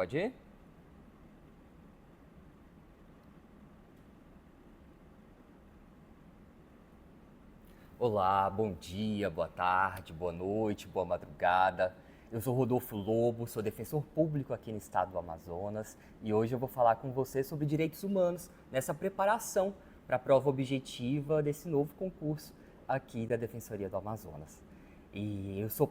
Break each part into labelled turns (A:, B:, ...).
A: Pode ir? Olá, bom dia, boa tarde, boa noite, boa madrugada. Eu sou Rodolfo Lobo, sou defensor público aqui no estado do Amazonas e hoje eu vou falar com você sobre direitos humanos nessa preparação para a prova objetiva desse novo concurso aqui da Defensoria do Amazonas. E eu sou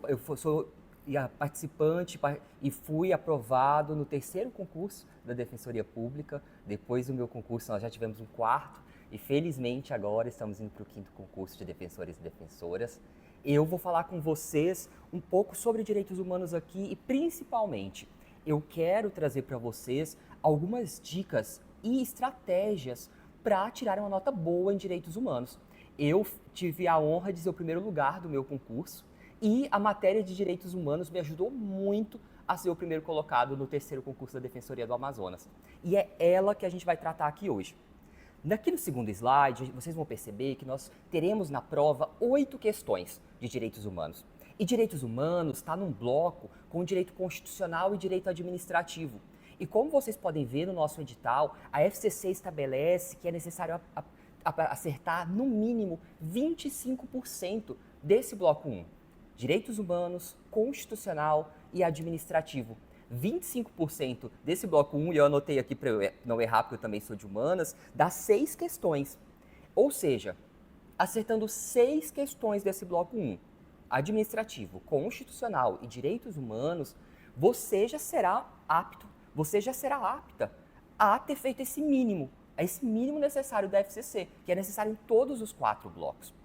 A: participante e fui aprovado no terceiro concurso da Defensoria Pública. Depois do meu concurso, nós já tivemos um quarto e felizmente agora estamos indo para o quinto concurso de defensores e defensoras. Eu vou falar com vocês um pouco sobre direitos humanos aqui e principalmente eu quero trazer para vocês algumas dicas e estratégias para tirar uma nota boa em direitos humanos. Eu tive a honra de ser o primeiro lugar do meu concurso e a matéria de direitos humanos me ajudou muito a ser o primeiro colocado no terceiro concurso da Defensoria do Amazonas. E é ela que a gente vai tratar aqui hoje. Aqui no segundo slide, vocês vão perceber que nós teremos na prova 8 questões de direitos humanos. E direitos humanos está num bloco com direito constitucional e direito administrativo. E como vocês podem ver no nosso edital, a FCC estabelece que é necessário acertar no mínimo 25% desse bloco 1. Direitos humanos, constitucional e administrativo. 25% desse bloco 1, e eu anotei aqui para eu não errar, porque eu também sou de humanas, dá 6 questões. Ou seja, acertando 6 questões desse bloco 1, administrativo, constitucional e direitos humanos, você já será apto, você já será apta a ter feito esse mínimo necessário da FCC, que é necessário em todos os 4 blocos.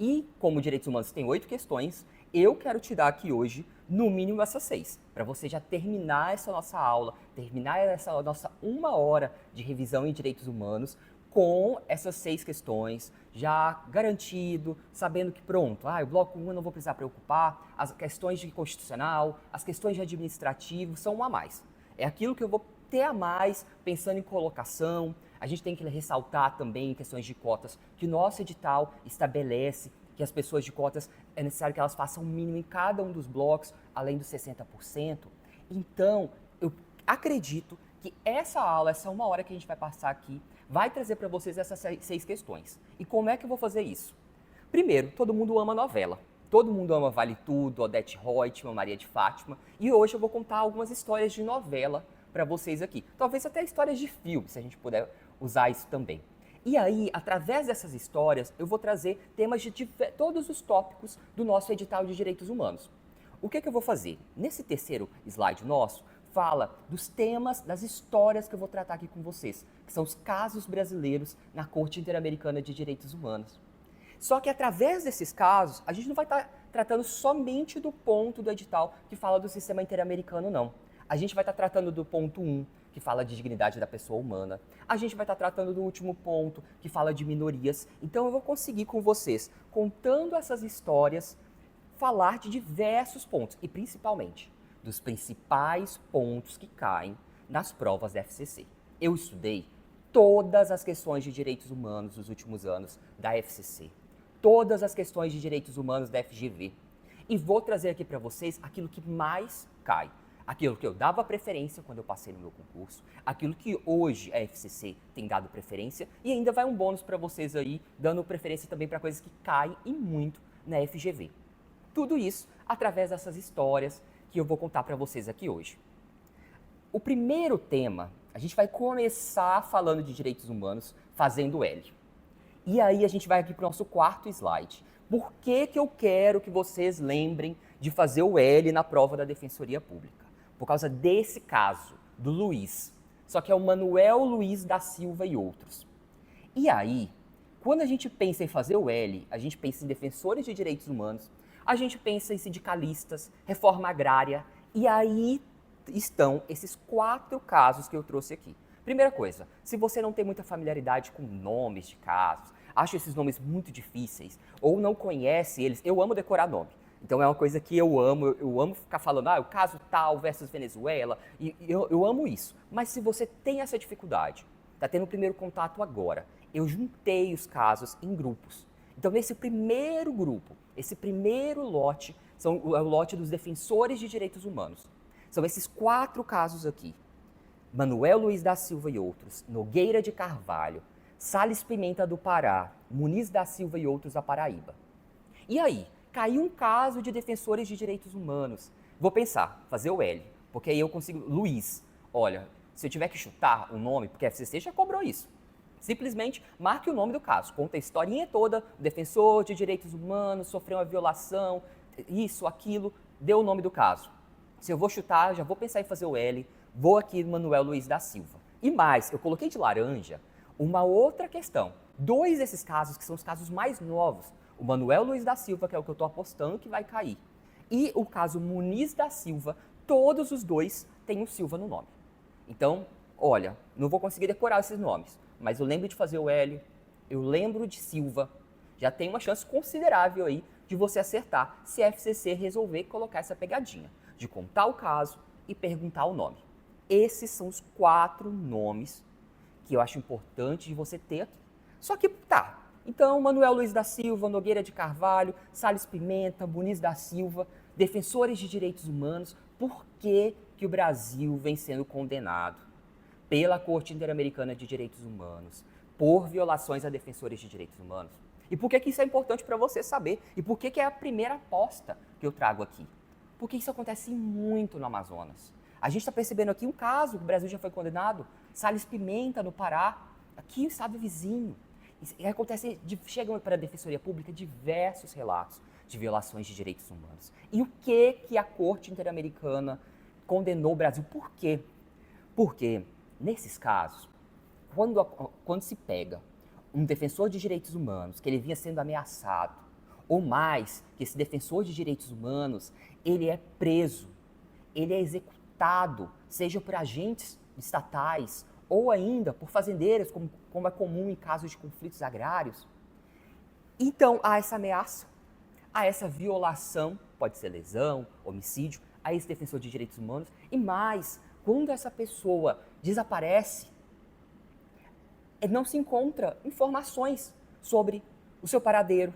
A: E, como direitos humanos tem 8 questões, eu quero te dar aqui hoje, no mínimo, essas 6, para você já terminar essa nossa aula, terminar essa nossa 1 hora de revisão em direitos humanos com essas 6 questões, já garantido, sabendo que pronto, o bloco 1 eu não vou precisar preocupar, as questões de constitucional, as questões de administrativo são um a mais. É aquilo que eu vou ter a mais, pensando em colocação. A gente tem que ressaltar também em questões de cotas que o nosso edital estabelece que as pessoas de cotas é necessário que elas façam o mínimo em cada um dos blocos, além dos 60%. Então, eu acredito que essa aula, essa 1 hora que a gente vai passar aqui, vai trazer para vocês essas 6 questões. E como é que eu vou fazer isso? Primeiro, todo mundo ama novela. Todo mundo ama Vale Tudo, Odete Roitman, Maria de Fátima. E hoje eu vou contar algumas histórias de novela para vocês aqui. Talvez até histórias de filme, se a gente puder usar isso também. E aí, através dessas histórias, eu vou trazer temas de todos os tópicos do nosso edital de direitos humanos. O que eu vou fazer? Nesse terceiro slide nosso, fala dos temas, das histórias que eu vou tratar aqui com vocês, que são os casos brasileiros na Corte Interamericana de Direitos Humanos. Só que através desses casos, a gente não vai estar tratando somente do ponto do edital que fala do sistema interamericano, não. A gente vai estar tratando do ponto 1, que fala de dignidade da pessoa humana. A gente vai estar tratando do último ponto, que fala de minorias. Então eu vou conseguir com vocês, contando essas histórias, falar de diversos pontos, e principalmente dos principais pontos que caem nas provas da FCC. Eu estudei todas as questões de direitos humanos dos últimos anos da FCC, todas as questões de direitos humanos da FGV, e vou trazer aqui para vocês aquilo que mais cai. Aquilo que eu dava preferência quando eu passei no meu concurso, aquilo que hoje a FCC tem dado preferência, e ainda vai um bônus para vocês aí, dando preferência também para coisas que caem e muito na FGV. Tudo isso através dessas histórias que eu vou contar para vocês aqui hoje. O primeiro tema, a gente vai começar falando de direitos humanos fazendo L. E aí a gente vai aqui para o nosso quarto slide. Por que eu quero que vocês lembrem de fazer o L na prova da Defensoria Pública? Por causa desse caso, do Luiz. Só que é o Manuel Luiz da Silva e outros. E aí, quando a gente pensa em fazer o L, a gente pensa em defensores de direitos humanos, a gente pensa em sindicalistas, reforma agrária, e aí estão esses 4 casos que eu trouxe aqui. Primeira coisa, se você não tem muita familiaridade com nomes de casos, acha esses nomes muito difíceis, ou não conhece eles, eu amo decorar nome. Então é uma coisa que eu amo ficar falando, o caso tal versus Venezuela, e eu amo isso. Mas se você tem essa dificuldade, está tendo o primeiro contato agora, eu juntei os casos em grupos. Então nesse primeiro grupo, esse primeiro lote, é o lote dos defensores de direitos humanos. São esses 4 casos aqui. Manuel Luiz da Silva e outros, Nogueira de Carvalho, Salles Pimenta do Pará, Muniz da Silva e outros da Paraíba. E aí, caiu um caso de defensores de direitos humanos. Vou pensar, fazer o L, porque aí eu consigo... Luiz, olha, se eu tiver que chutar o nome, porque a FCC já cobrou isso, simplesmente marque o nome do caso, conta a historinha toda, o defensor de direitos humanos sofreu uma violação, isso, aquilo, deu o nome do caso. Se eu vou chutar, já vou pensar em fazer o L, vou aqui no Manuel Luiz da Silva. E mais, eu coloquei de laranja uma outra questão. 2 desses casos, que são os casos mais novos, o Manuel Luiz da Silva, que é o que eu estou apostando que vai cair, e o caso Muniz da Silva, todos os 2 têm o Silva no nome. Então, olha, não vou conseguir decorar esses nomes, mas eu lembro de fazer o L, eu lembro de Silva, já tem uma chance considerável aí de você acertar se a FCC resolver colocar essa pegadinha, de contar o caso e perguntar o nome. Esses são os 4 nomes que eu acho importante de você ter aqui. Só que, tá, então Manuel Luiz da Silva, Nogueira de Carvalho, Salles Pimenta, Muniz da Silva, defensores de direitos humanos, por que o Brasil vem sendo condenado pela Corte Interamericana de Direitos Humanos por violações a defensores de direitos humanos? E por que isso é importante para você saber? E por que é a primeira aposta que eu trago aqui? Porque isso acontece muito no Amazonas. A gente está percebendo aqui um caso que o Brasil já foi condenado, Salles Pimenta, no Pará, aqui no estado vizinho. Chegam para a Defensoria Pública diversos relatos de violações de direitos humanos. E o que a Corte Interamericana condenou o Brasil? Por quê? Porque, nesses casos, quando se pega um defensor de direitos humanos, que ele vinha sendo ameaçado, ou mais, que esse defensor de direitos humanos, ele é preso, ele é executado, seja por agentes estatais ou ainda por fazendeiros, como é comum em casos de conflitos agrários. Então, há essa ameaça, há essa violação, pode ser lesão, homicídio, a esse defensor de direitos humanos, e mais, quando essa pessoa desaparece, não se encontra informações sobre o seu paradeiro,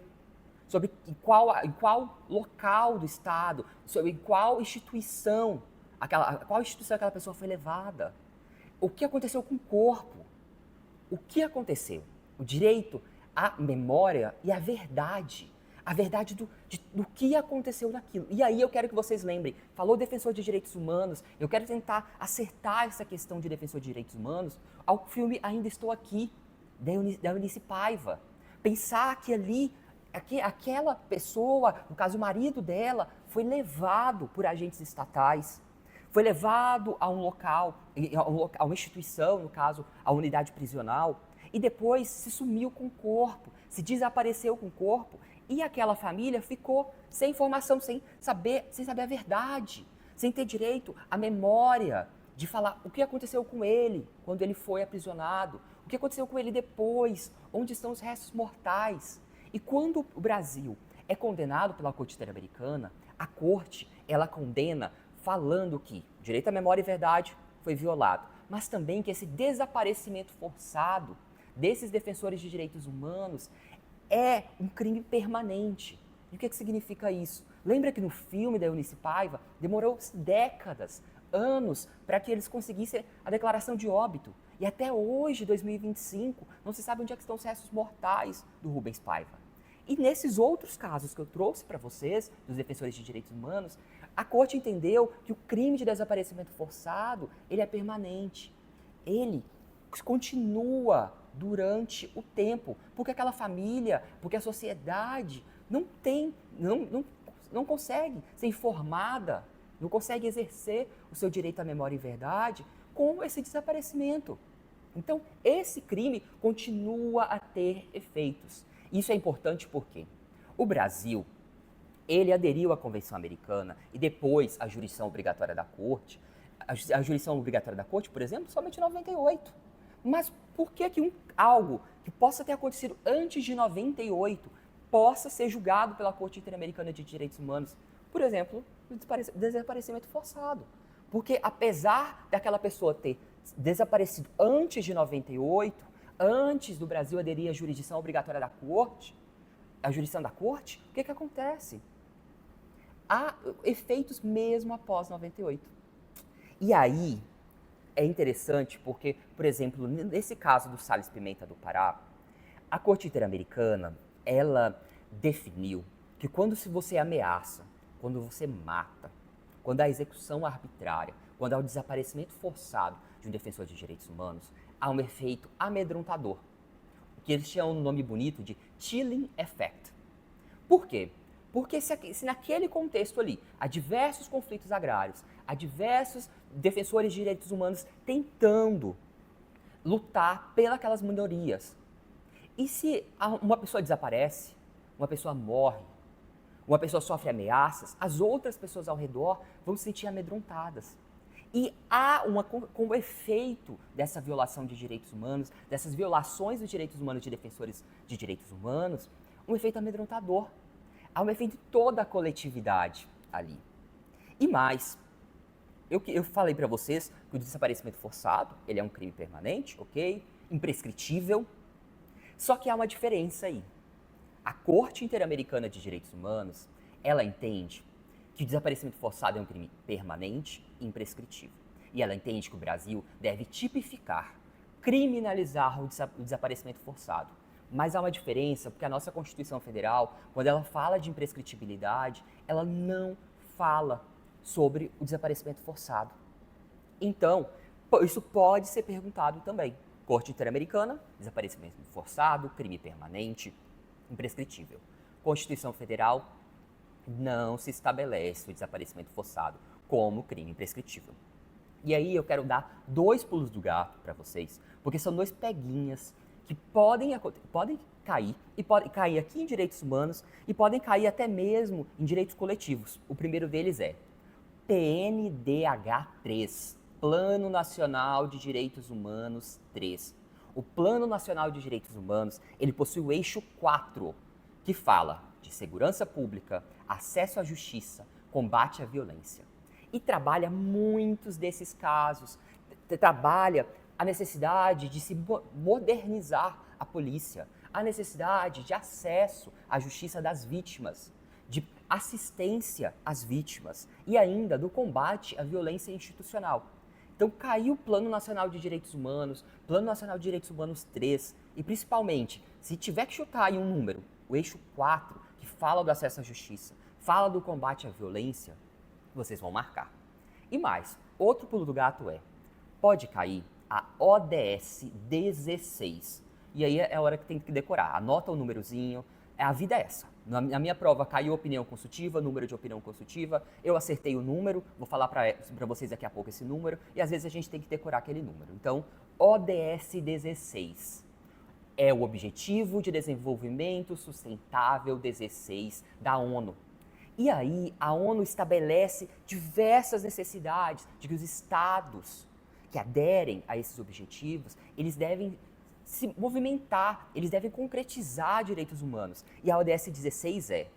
A: sobre em qual local do Estado, sobre qual instituição aquela pessoa foi levada, o que aconteceu com o corpo, o que aconteceu, o direito à memória e à verdade do que aconteceu naquilo. E aí eu quero que vocês lembrem, falou defensor de direitos humanos, eu quero tentar acertar essa questão de defensor de direitos humanos ao filme Ainda Estou Aqui, da Eunice Paiva. Pensar que ali, aquela pessoa, no caso o marido dela, foi levado por agentes estatais, foi levado a um local, a uma instituição, no caso, a unidade prisional, e depois se sumiu com o corpo, se desapareceu com o corpo, e aquela família ficou sem informação, sem saber a verdade, sem ter direito à memória de falar o que aconteceu com ele quando ele foi aprisionado, o que aconteceu com ele depois, onde estão os restos mortais. E quando o Brasil é condenado pela Corte Interamericana, a Corte, ela condena falando que o direito à memória e verdade foi violado, mas também que esse desaparecimento forçado desses defensores de direitos humanos é um crime permanente. E o que significa isso? Lembra que no filme da Eunice Paiva demorou décadas, anos, para que eles conseguissem a declaração de óbito. E até hoje, 2025, não se sabe onde é que estão os restos mortais do Rubens Paiva. E nesses outros casos que eu trouxe para vocês, dos defensores de direitos humanos, a Corte entendeu que o crime de desaparecimento forçado, ele é permanente. Ele continua durante o tempo, porque aquela família, porque a sociedade não consegue ser informada, não consegue exercer o seu direito à memória e verdade com esse desaparecimento. Então, esse crime continua a ter efeitos. Isso é importante porque o Brasil, ele aderiu à Convenção Americana e depois à jurisdição obrigatória da Corte. A jurisdição obrigatória da Corte, por exemplo, somente em 98. Mas por que algo que possa ter acontecido antes de 98 possa ser julgado pela Corte Interamericana de Direitos Humanos? Por exemplo, o desaparecimento forçado. Porque apesar daquela pessoa ter desaparecido antes de 98, antes do Brasil aderir à jurisdição obrigatória da Corte, a jurisdição da Corte, o que acontece? Há efeitos mesmo após 98. E aí é interessante porque, por exemplo, nesse caso do Salles Pimenta do Pará, a Corte Interamericana, ela definiu que quando se você ameaça, quando você mata, quando há execução arbitrária, quando há o desaparecimento forçado de um defensor de direitos humanos, há um efeito amedrontador, que eles chamam um nome bonito de chilling effect. Por quê? Porque se naquele contexto ali há diversos conflitos agrários, há diversos defensores de direitos humanos tentando lutar pelas minorias, e se uma pessoa desaparece, uma pessoa morre, uma pessoa sofre ameaças, as outras pessoas ao redor vão se sentir amedrontadas. E há como efeito dessa violação de direitos humanos, dessas violações dos direitos humanos de defensores de direitos humanos, um efeito amedrontador. Há um efeito de toda a coletividade ali. E mais, eu falei para vocês que o desaparecimento forçado, ele é um crime permanente, ok? Imprescritível. Só que há uma diferença aí. A Corte Interamericana de Direitos Humanos, ela entende que o desaparecimento forçado é um crime permanente e imprescritível. E ela entende que o Brasil deve tipificar, criminalizar o desaparecimento forçado. Mas há uma diferença, porque a nossa Constituição Federal, quando ela fala de imprescritibilidade, ela não fala sobre o desaparecimento forçado. Então, isso pode ser perguntado também. Corte Interamericana, desaparecimento forçado, crime permanente, imprescritível. Constituição Federal, não se estabelece o desaparecimento forçado como crime imprescritível. E aí eu quero dar 2 pulos do gato para vocês, porque são 2 peguinhas que podem cair, e podem cair aqui em direitos humanos, e podem cair até mesmo em direitos coletivos. O primeiro deles é PNDH3, Plano Nacional de Direitos Humanos 3. O Plano Nacional de Direitos Humanos, ele possui o eixo 4, que fala de segurança pública, acesso à justiça, combate à violência. E trabalha muitos desses casos, trabalha a necessidade de se modernizar a polícia, a necessidade de acesso à justiça das vítimas, de assistência às vítimas e ainda do combate à violência institucional. Então caiu o Plano Nacional de Direitos Humanos, Plano Nacional de Direitos Humanos 3 e principalmente, se tiver que chutar aí um número, o eixo 4, que fala do acesso à justiça, fala do combate à violência, vocês vão marcar. E mais, outro pulo do gato pode cair a ODS 16. E aí é a hora que tem que decorar. Anota o númerozinho. A vida é essa. Na minha prova caiu opinião consultiva, número de opinião consultiva. Eu acertei o número, vou falar para vocês daqui a pouco esse número. E às vezes a gente tem que decorar aquele número. Então, ODS 16 é o Objetivo de Desenvolvimento Sustentável 16 da ONU. E aí a ONU estabelece diversas necessidades de que os estados que aderem a esses objetivos, eles devem se movimentar, eles devem concretizar direitos humanos. E a ODS 16 é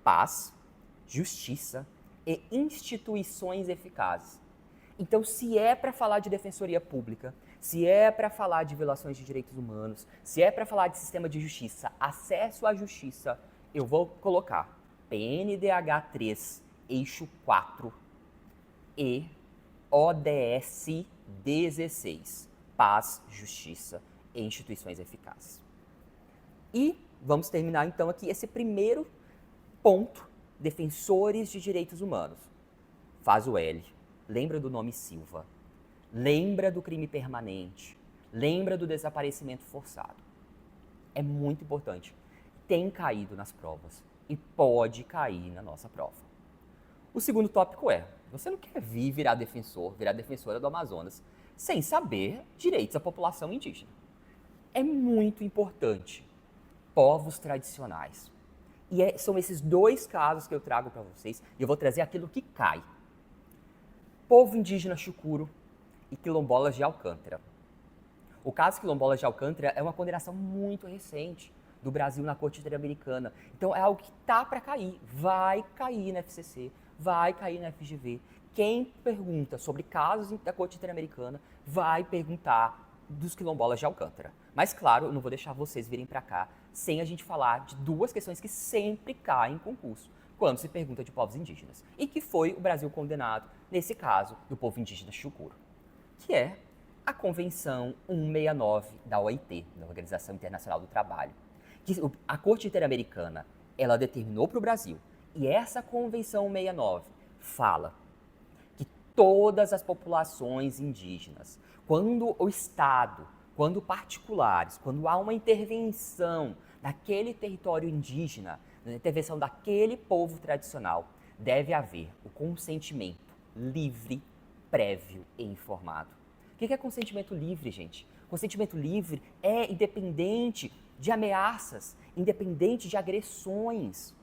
A: paz, justiça e instituições eficazes. Então, se é para falar de defensoria pública, se é para falar de violações de direitos humanos, se é para falar de sistema de justiça, acesso à justiça, eu vou colocar PNDH 3, eixo 4 e ODS 16, paz, justiça e instituições eficazes. E vamos terminar então aqui esse primeiro ponto, defensores de direitos humanos. Faz o L, lembra do nome Silva, lembra do crime permanente, lembra do desaparecimento forçado. É muito importante. Tem caído nas provas e pode cair na nossa prova. O segundo tópico você não quer virar defensor, virar defensora do Amazonas, sem saber direitos da população indígena. É muito importante. Povos tradicionais. E são esses 2 casos que eu trago para vocês, e eu vou trazer aquilo que cai. Povo indígena chucuro e quilombolas de Alcântara. O caso quilombolas de Alcântara é uma condenação muito recente do Brasil na Corte Interamericana. Então é algo que tá para cair, vai cair na FCC, vai cair na FGV. Quem pergunta sobre casos da Corte Interamericana vai perguntar dos quilombolas de Alcântara. Mas claro, eu não vou deixar vocês virem para cá sem a gente falar de 2 questões que sempre caem em concurso. quando se pergunta de povos indígenas. E que foi o Brasil condenado, nesse caso, do povo indígena Chucuro, que é a Convenção 169 da OIT, da Organização Internacional do Trabalho. Que a Corte Interamericana, ela determinou para o Brasil, e essa Convenção 169 fala que todas as populações indígenas, quando o Estado, quando particulares, quando há uma intervenção naquele território indígena, na intervenção daquele povo tradicional, deve haver o consentimento livre, prévio e informado. O que é consentimento livre, gente? Consentimento livre é independente de ameaças, independente de agressões.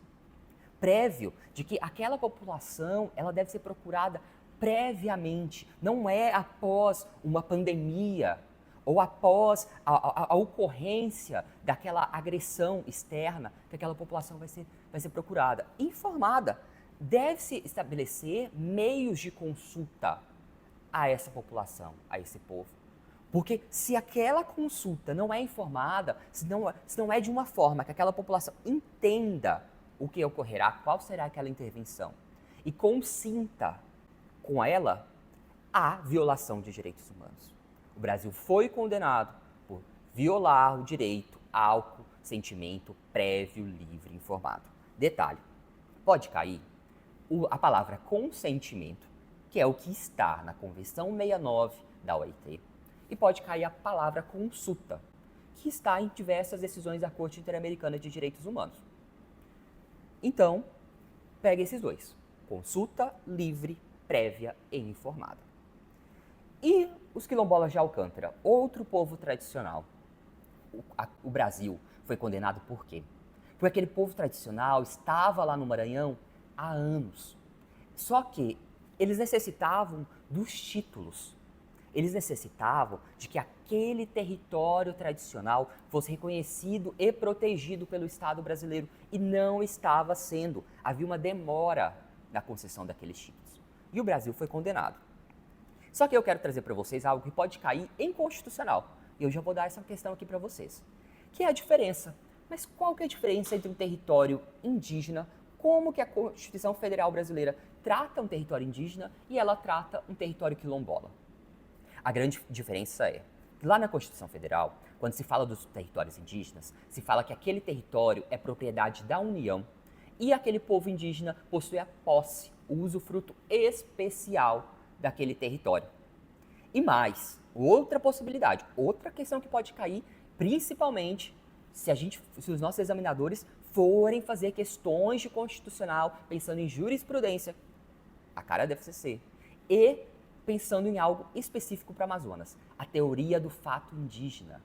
A: Prévio de que aquela população ela deve ser procurada previamente, não é após uma pandemia ou após a ocorrência daquela agressão externa que aquela população vai ser procurada. Informada, deve-se estabelecer meios de consulta a essa população, a esse povo. Porque se aquela consulta não é informada, se não é de uma forma que aquela população entenda o que ocorrerá, qual será aquela intervenção, e consinta com ela, há violação de direitos humanos. O Brasil foi condenado por violar o direito ao consentimento prévio, livre e informado. Detalhe, pode cair a palavra consentimento, que é o que está na Convenção 69 da OIT, e pode cair a palavra consulta, que está em diversas decisões da Corte Interamericana de Direitos Humanos. Então, pega esses dois, consulta livre, prévia e informada. E os quilombolas de Alcântara, outro povo tradicional. O Brasil foi condenado por quê? Porque aquele povo tradicional estava lá no Maranhão há anos. Só que eles necessitavam dos títulos. Eles necessitavam de que aquele território tradicional fosse reconhecido e protegido pelo Estado brasileiro. E não estava sendo. Havia uma demora na concessão daqueles títulos. E o Brasil foi condenado. Só que eu quero trazer para vocês algo que pode cair inconstitucional. E eu já vou dar essa questão aqui para vocês. Que é a diferença. Mas qual que é a diferença entre um território indígena, como que a Constituição Federal Brasileira trata um território indígena e ela trata um território quilombola? A grande diferença é que lá na Constituição Federal, quando se fala dos territórios indígenas, se fala que aquele território é propriedade da União e aquele povo indígena possui a posse, o usufruto especial daquele território. E mais, outra possibilidade, outra questão que pode cair, principalmente se os nossos examinadores forem fazer questões de constitucional pensando em jurisprudência, a cara deve ser e pensando em algo específico para Amazonas, a teoria do fato indígena.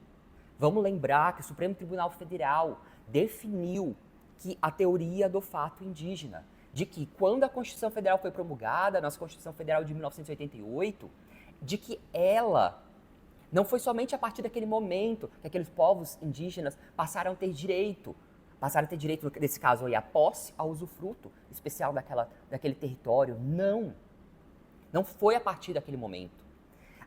A: Vamos lembrar que o Supremo Tribunal Federal definiu que a teoria do fato indígena, de que quando a Constituição Federal foi promulgada, a nossa Constituição Federal de 1988, de que ela não foi somente a partir daquele momento que aqueles povos indígenas passaram a ter direito, nesse caso aí, a posse, ao usufruto especial daquele território. Não foi a partir daquele momento.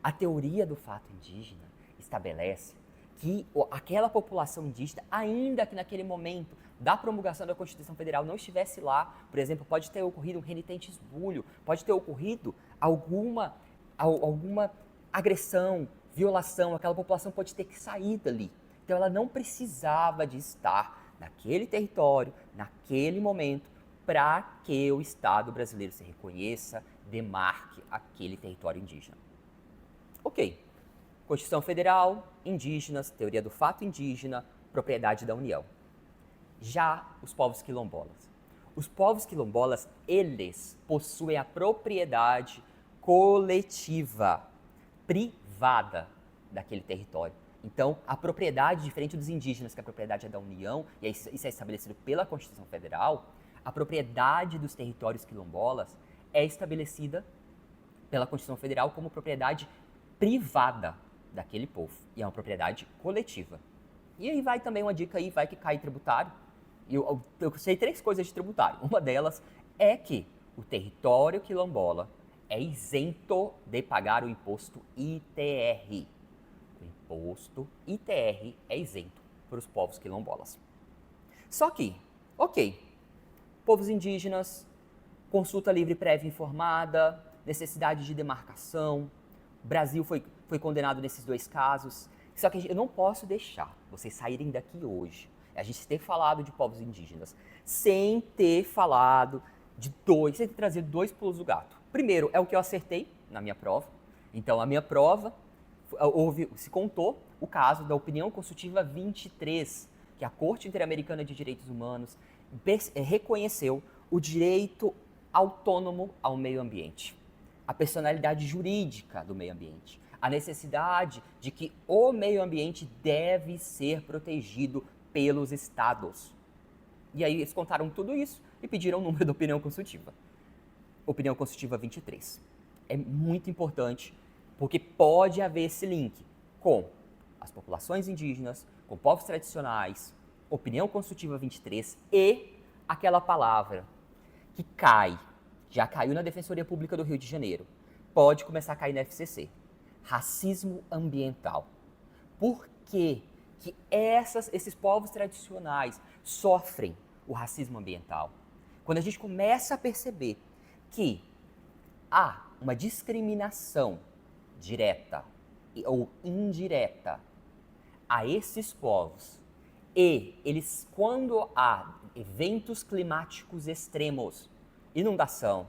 A: A teoria do fato indígena estabelece que aquela população indígena, ainda que naquele momento da promulgação da Constituição Federal não estivesse lá, por exemplo, pode ter ocorrido um renitente esbulho, pode ter ocorrido alguma agressão, violação, aquela população pode ter que sair dali. Então ela não precisava de estar naquele território, naquele momento, para que o Estado brasileiro se reconheça, demarque aquele território indígena. Ok. Constituição Federal, indígenas, teoria do fato indígena, propriedade da União. Já os povos quilombolas. Os povos quilombolas, eles possuem a propriedade coletiva, privada daquele território. Então, a propriedade, diferente dos indígenas, que a propriedade é da União, e isso é estabelecido pela Constituição Federal, a propriedade dos territórios quilombolas é estabelecida pela Constituição Federal como propriedade privada daquele povo. E é uma propriedade coletiva. E aí vai também uma dica aí, vai que cai tributário. Eu sei 3 coisas de tributário. Uma delas é que o território quilombola é isento de pagar o imposto ITR. O imposto ITR é isento para os povos quilombolas. Só que, ok, povos indígenas, consulta livre prévia informada, necessidade de demarcação. O Brasil foi condenado nesses 2 casos. Só que eu não posso deixar vocês saírem daqui hoje, a gente ter falado de povos indígenas, sem ter falado sem ter trazido 2 pulos do gato. Primeiro, é o que eu acertei na minha prova. Então, a minha prova, se contou o caso da opinião consultiva 23, que a Corte Interamericana de Direitos Humanos reconheceu o direito autônomo ao meio ambiente, a personalidade jurídica do meio ambiente, a necessidade de que o meio ambiente deve ser protegido pelos estados. E aí eles contaram tudo isso e pediram o número da opinião consultiva. Opinião consultiva 23. É muito importante porque pode haver esse link com as populações indígenas, com povos tradicionais, opinião consultiva 23 e aquela palavra que já caiu na Defensoria Pública do Rio de Janeiro, pode começar a cair na FCC. Racismo ambiental. Por que esses povos tradicionais sofrem o racismo ambiental? Quando a gente começa a perceber que há uma discriminação direta ou indireta a esses povos, e eles, quando há eventos climáticos extremos, inundação,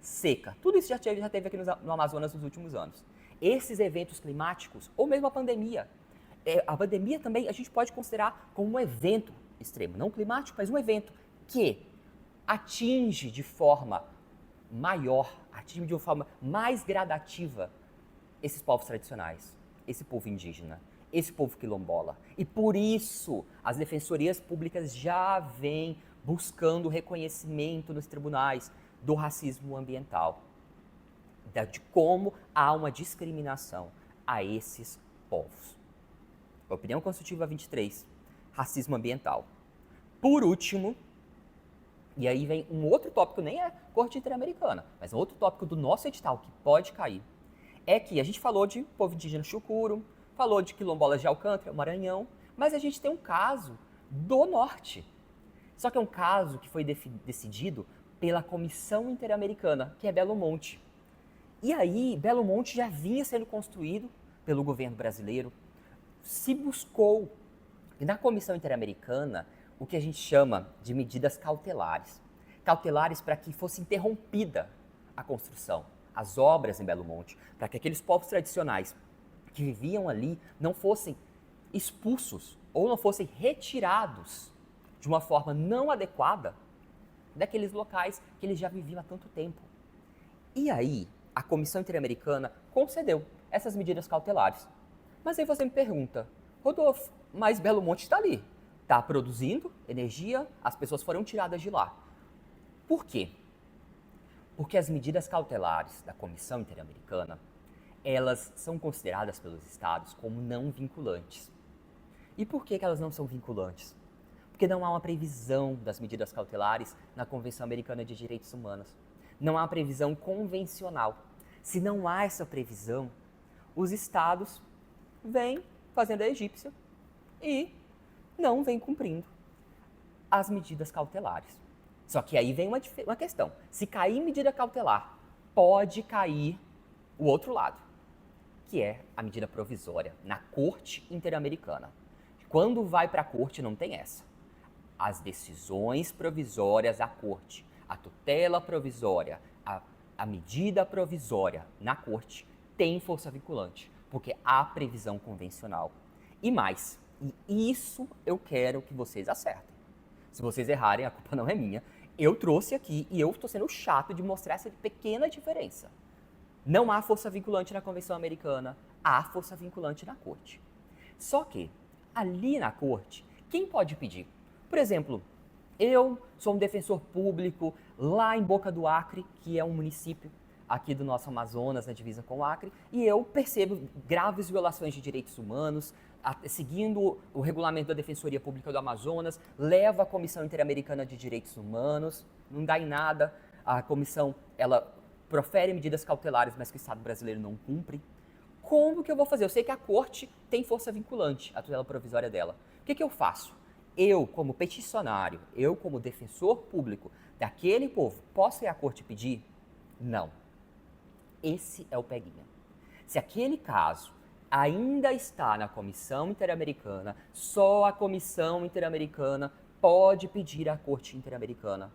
A: seca, tudo isso já teve aqui no Amazonas nos últimos anos. Esses eventos climáticos, ou mesmo a pandemia também a gente pode considerar como um evento extremo, não climático, mas um evento que atinge de forma maior, atinge de uma forma mais gradativa esses povos tradicionais, esse povo indígena, esse povo quilombola. E por isso as defensorias públicas já vêm buscando reconhecimento nos tribunais do racismo ambiental, de como há uma discriminação a esses povos. Opinião consultiva 23, racismo ambiental. Por último, e aí vem um outro tópico, nem é Corte Interamericana, mas um outro tópico do nosso edital que pode cair, é que a gente falou de povo indígena chucuro, falou de quilombolas de Alcântara, Maranhão, mas a gente tem um caso do norte. Só que é um caso que foi decidido pela Comissão Interamericana, que é Belo Monte. E aí, Belo Monte já vinha sendo construído pelo governo brasileiro, se buscou, na Comissão Interamericana, o que a gente chama de medidas cautelares. Cautelares para que fosse interrompida a construção, as obras em Belo Monte, para que aqueles povos tradicionais que viviam ali não fossem expulsos ou não fossem retirados de uma forma não adequada daqueles locais que eles já viviam há tanto tempo. E aí, a Comissão Interamericana concedeu essas medidas cautelares. Mas aí você me pergunta, Rodolfo, mas Belo Monte está ali, está produzindo energia, as pessoas foram tiradas de lá. Por quê? Porque as medidas cautelares da Comissão Interamericana, elas são consideradas pelos estados como não vinculantes. E por que elas não são vinculantes? Porque não há uma previsão das medidas cautelares na Convenção Americana de Direitos Humanos. Não há uma previsão convencional. Se não há essa previsão, os estados vêm fazendo a egípcia e não vêm cumprindo as medidas cautelares. Só que aí vem uma questão. Se cair medida cautelar, pode cair o outro lado, que é a medida provisória na Corte Interamericana. Quando vai para a Corte, não tem essa. As decisões provisórias da Corte, a tutela provisória, a medida provisória na Corte tem força vinculante, porque há previsão convencional. E mais, e isso eu quero que vocês acertem. Se vocês errarem, a culpa não é minha. Eu trouxe aqui e eu estou sendo chato de mostrar essa pequena diferença. Não há força vinculante na Convenção Americana, há força vinculante na Corte. Só que, ali na Corte, quem pode pedir? Por exemplo, eu sou um defensor público lá em Boca do Acre, que é um município aqui do nosso Amazonas, na divisa com o Acre, e eu percebo graves violações de direitos humanos, seguindo o regulamento da Defensoria Pública do Amazonas, levo à Comissão Interamericana de Direitos Humanos, não dá em nada, a comissão, ela profere medidas cautelares, mas que o Estado brasileiro não cumpre. Como que eu vou fazer? Eu sei que a Corte tem força vinculante, a tutela provisória dela. O que eu faço? Eu, como peticionário, eu, como defensor público daquele povo, posso ir à corte pedir? Não. Esse é o peguinha. Se aquele caso ainda está na Comissão Interamericana, só a Comissão Interamericana pode pedir à Corte Interamericana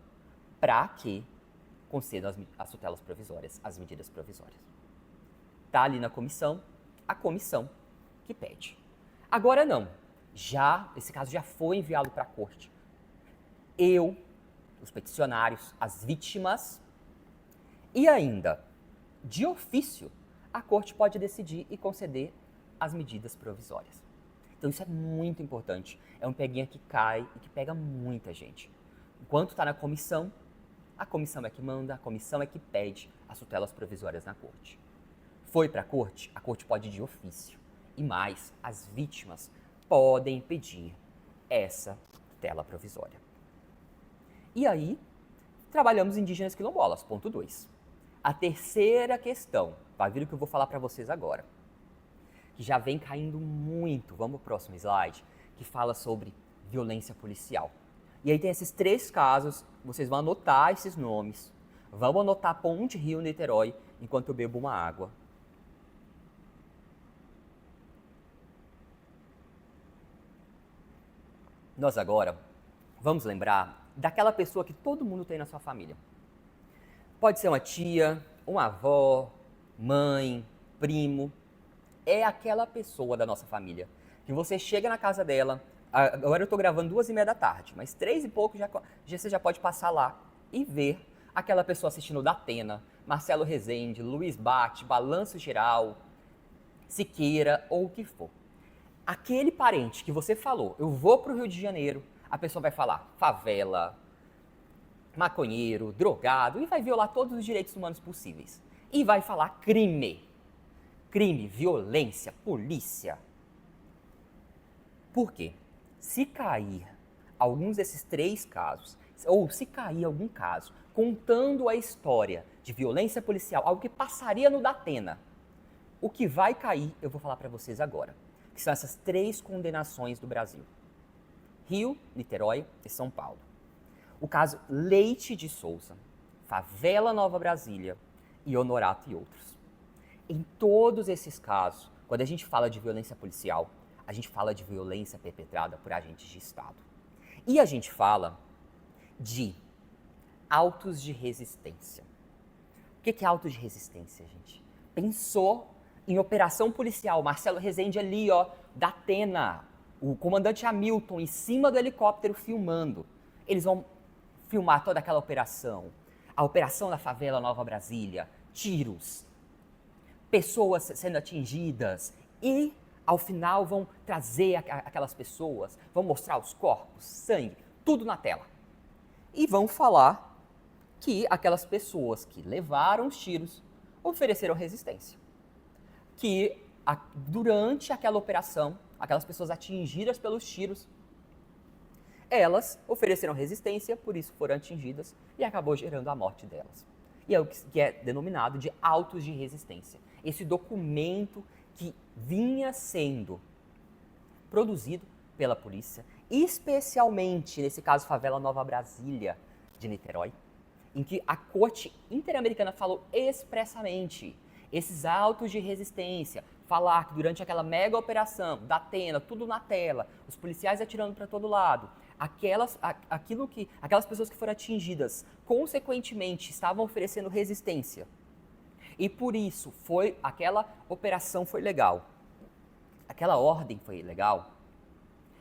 A: para que conceda as tutelas provisórias, as medidas provisórias. Está ali na comissão, a comissão que pede. Agora não, esse caso já foi enviado para a Corte. Os peticionários, as vítimas e ainda, de ofício, a Corte pode decidir e conceder as medidas provisórias. Então isso é muito importante. É um peguinha que cai e que pega muita gente. Enquanto está na comissão, a comissão é que manda, a comissão é que pede as tutelas provisórias na Corte. Foi para a Corte pode ir de ofício. E mais, as vítimas podem pedir essa tutela provisória. E aí, trabalhamos indígenas quilombolas, ponto 2. A terceira questão, vai vir o que eu vou falar para vocês agora, que já vem caindo muito, vamos para o próximo slide, que fala sobre violência policial. E aí tem esses 3 casos, vocês vão anotar esses nomes, vamos anotar Ponte Rio Niterói, enquanto eu bebo uma água. Nós agora vamos lembrar daquela pessoa que todo mundo tem na sua família. Pode ser uma tia, uma avó, mãe, primo. É aquela pessoa da nossa família que você chega na casa dela, agora eu estou gravando 2h30 da tarde, mas 3 e pouco você já pode passar lá e ver aquela pessoa assistindo Datena, Marcelo Rezende, Luiz Bate, Balanço Geral, Siqueira ou o que for. Aquele parente que você falou, eu vou para o Rio de Janeiro, a pessoa vai falar favela, maconheiro, drogado e vai violar todos os direitos humanos possíveis. E vai falar crime. Crime, violência, polícia. Por quê? Se cair alguns desses 3 casos, ou se cair algum caso contando a história de violência policial, algo que passaria no Datena, o que vai cair, eu vou falar para vocês agora, que são essas 3 condenações do Brasil. Rio, Niterói e São Paulo. O caso Leite de Souza, Favela Nova Brasília e Honorato e outros. Em todos esses casos, quando a gente fala de violência policial, a gente fala de violência perpetrada por agentes de Estado. E a gente fala de autos de resistência. O que é auto de resistência, gente? Pensou em operação policial, Marcelo Rezende ali, ó, da Atena, o comandante Hamilton em cima do helicóptero filmando. Eles vão filmar toda aquela operação. A operação da favela Nova Brasília, tiros, pessoas sendo atingidas e, ao final, vão trazer aquelas pessoas, vão mostrar os corpos, sangue, tudo na tela. E vão falar que aquelas pessoas que levaram os tiros ofereceram resistência. Que durante aquela operação, aquelas pessoas atingidas pelos tiros, elas ofereceram resistência, por isso foram atingidas e acabou gerando a morte delas. E é o que é denominado de autos de resistência. Esse documento que vinha sendo produzido pela polícia, especialmente, nesse caso, Favela Nova Brasília de Niterói, em que a Corte Interamericana falou expressamente esses autos de resistência, falar que durante aquela mega operação, da Atena, tudo na tela, os policiais atirando para todo lado, aquelas pessoas que foram atingidas, consequentemente, estavam oferecendo resistência. E por isso, aquela operação foi legal. Aquela ordem foi legal.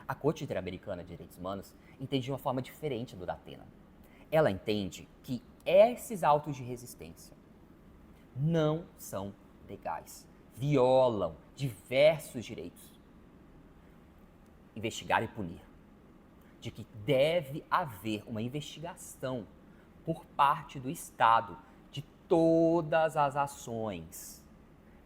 A: A Corte Interamericana de Direitos Humanos entende de uma forma diferente do da Atena. Ela entende que esses autos de resistência não são legais, violam diversos direitos. Investigar e punir. De que deve haver uma investigação por parte do Estado de todas as ações.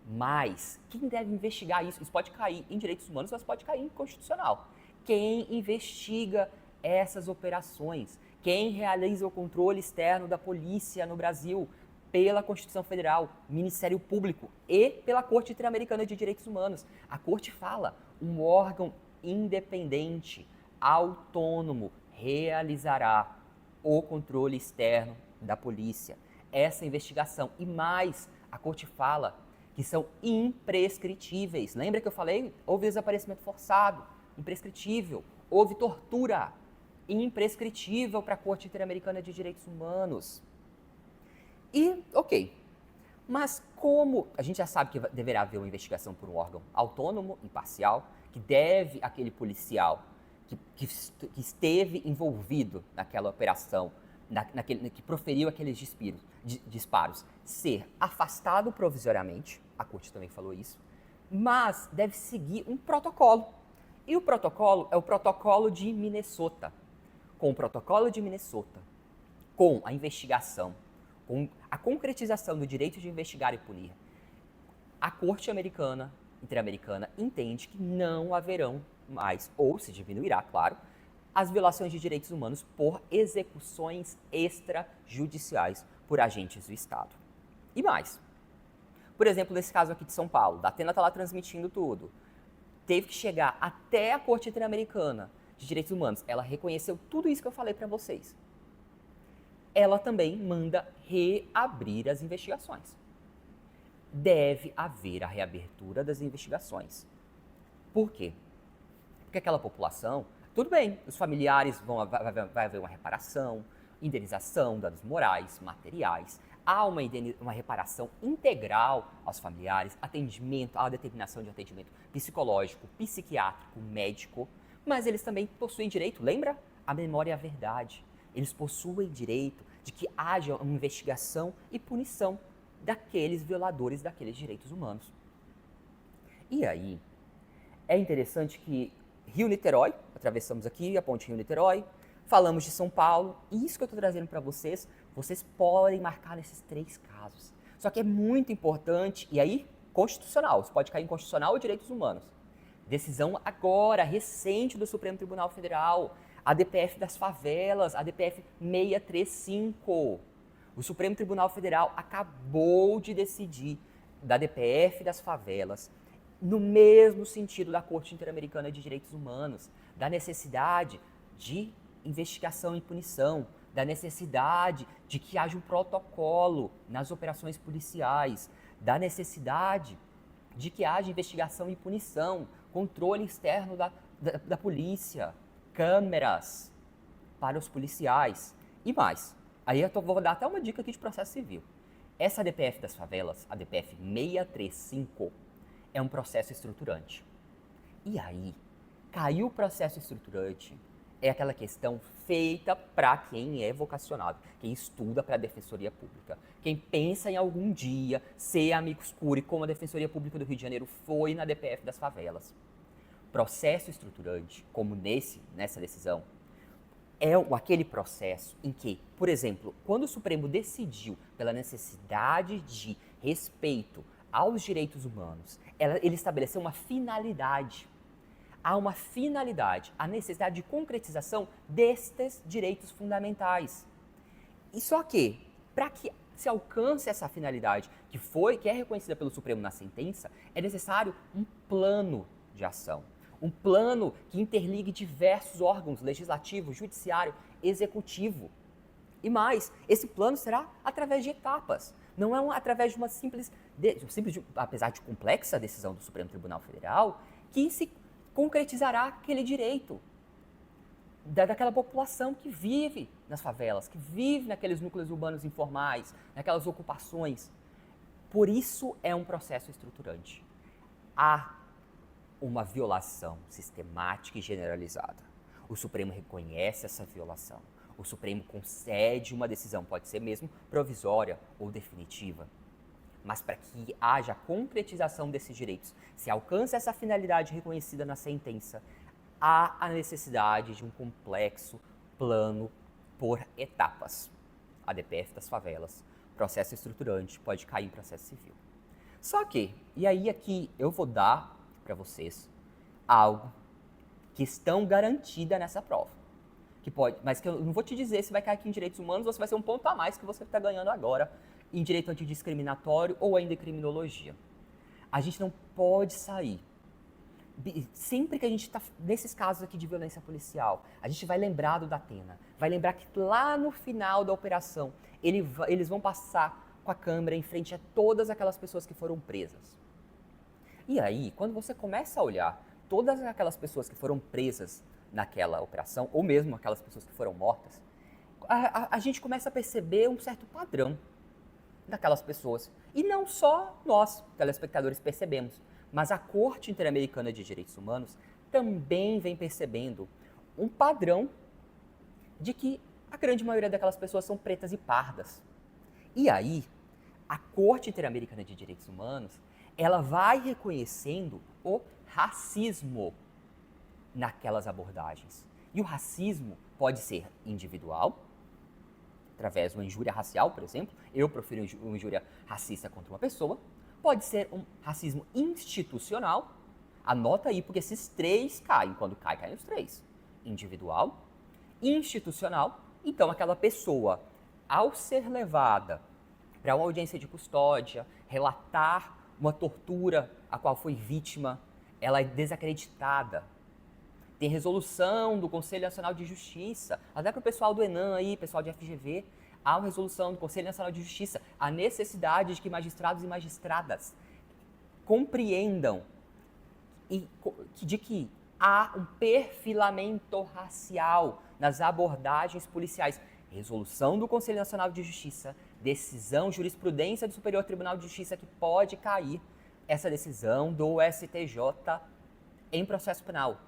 A: Mas quem deve investigar isso? Isso pode cair em direitos humanos, mas pode cair em constitucional. Quem investiga essas operações? Quem realiza o controle externo da polícia no Brasil? Pela Constituição Federal, Ministério Público e pela Corte Interamericana de Direitos Humanos. A Corte fala, um órgão independente, autônomo, realizará o controle externo da polícia, essa investigação. E mais, a corte fala que são imprescritíveis. Lembra que eu falei? Houve desaparecimento forçado, imprescritível. Houve tortura, imprescritível para a Corte Interamericana de Direitos Humanos. E, ok, mas como a gente já sabe que deverá haver uma investigação por um órgão autônomo, imparcial, que deve aquele policial que esteve envolvido naquela operação, que proferiu aqueles disparos, ser afastado provisoriamente, a corte também falou isso, mas deve seguir um protocolo. E o protocolo é o protocolo de Minnesota. Com o protocolo de Minnesota, com a investigação, com a concretização do direito de investigar e punir, a Corte Interamericana entende que não haverão mais, ou se diminuirá, claro, as violações de direitos humanos por execuções extrajudiciais por agentes do Estado. E mais, por exemplo, nesse caso aqui de São Paulo, da Atena está lá transmitindo tudo, teve que chegar até a Corte Interamericana de Direitos Humanos, ela reconheceu tudo isso que eu falei para vocês. Ela também manda reabrir as investigações. Deve haver a reabertura das investigações. Por quê? Porque aquela população, tudo bem, os familiares vai haver uma reparação, indenização, danos morais, materiais, há uma reparação integral aos familiares, atendimento, há a determinação de atendimento psicológico, psiquiátrico, médico, mas eles também possuem direito, lembra? A memória e a verdade. Eles possuem direito de que haja uma investigação e punição daqueles violadores daqueles direitos humanos. E aí, é interessante que Rio-Niterói, atravessamos aqui a ponte Rio-Niterói, falamos de São Paulo, e isso que eu estou trazendo para vocês, vocês podem marcar nesses 3 casos. Só que é muito importante, e aí, constitucional, isso pode cair em constitucional ou direitos humanos. Decisão agora, recente do Supremo Tribunal Federal, a DPF das favelas, a DPF 635. O Supremo Tribunal Federal acabou de decidir da DPF das favelas, no mesmo sentido da Corte Interamericana de Direitos Humanos, da necessidade de investigação e punição, da necessidade de que haja um protocolo nas operações policiais, da necessidade de que haja investigação e punição, controle externo da polícia, câmeras para os policiais e mais. Aí eu vou dar até uma dica aqui de processo civil. Essa DPF das favelas, a DPF 635, é um processo estruturante. E aí, caiu o processo estruturante, é aquela questão feita para quem é vocacionado, quem estuda para a Defensoria Pública, quem pensa em algum dia ser amicus curiae, como a Defensoria Pública do Rio de Janeiro foi na DPF das favelas. Processo estruturante, como nessa decisão, é aquele processo em que, por exemplo, quando o Supremo decidiu pela necessidade de respeito aos direitos humanos, ele estabeleceu uma finalidade. Há uma finalidade, a necessidade de concretização destes direitos fundamentais. E só que, para que se alcance essa finalidade que é reconhecida pelo Supremo na sentença, é necessário um plano de ação. Um plano que interligue diversos órgãos, legislativo, judiciário, executivo. E mais, esse plano será através de etapas. Não é através de uma simples, apesar de complexa decisão do Supremo Tribunal Federal, que se concretizará aquele direito daquela população que vive nas favelas, que vive naqueles núcleos urbanos informais, naquelas ocupações. Por isso é um processo estruturante. Há uma violação sistemática e generalizada. O Supremo reconhece essa violação. O Supremo concede uma decisão, pode ser mesmo provisória ou definitiva. Mas para que haja a concretização desses direitos, se alcance essa finalidade reconhecida na sentença, há a necessidade de um complexo plano por etapas. A DPF das favelas, processo estruturante, pode cair em processo civil. Só que, e aí aqui eu vou dar para vocês algo, questão garantida nessa prova. Mas que eu não vou te dizer se vai cair aqui em direitos humanos ou se vai ser um ponto a mais que você está ganhando agora em direito antidiscriminatório ou ainda em criminologia. A gente não pode sair sempre que a gente está nesses casos aqui de violência policial, a gente vai lembrar do Datena, vai lembrar que lá no final da operação, eles vão passar com a câmera em frente a todas aquelas pessoas que foram presas. E aí, quando você começa a olhar todas aquelas pessoas que foram presas naquela operação, ou mesmo aquelas pessoas que foram mortas, a gente começa a perceber um certo padrão daquelas pessoas. E não só nós, telespectadores, percebemos, mas a Corte Interamericana de Direitos Humanos também vem percebendo um padrão de que a grande maioria daquelas pessoas são pretas e pardas. E aí, a Corte Interamericana de Direitos Humanos, ela vai reconhecendo o racismo naquelas abordagens. E o racismo pode ser individual, através de uma injúria racial, por exemplo. Eu profiro uma injúria racista contra uma pessoa. Pode ser um racismo institucional. Anota aí, porque esses três caem. Quando caem os três. Individual, institucional. Então, aquela pessoa, ao ser levada para uma audiência de custódia, relatar uma tortura a qual foi vítima, ela é desacreditada. Tem resolução do Conselho Nacional de Justiça, até para o pessoal do ENAM aí, pessoal de FGV, há uma resolução do Conselho Nacional de Justiça, a necessidade de que magistrados e magistradas compreendam de que há um perfilamento racial nas abordagens policiais. Resolução do Conselho Nacional de Justiça, decisão, jurisprudência do Superior Tribunal de Justiça que pode cair essa decisão do STJ em processo penal.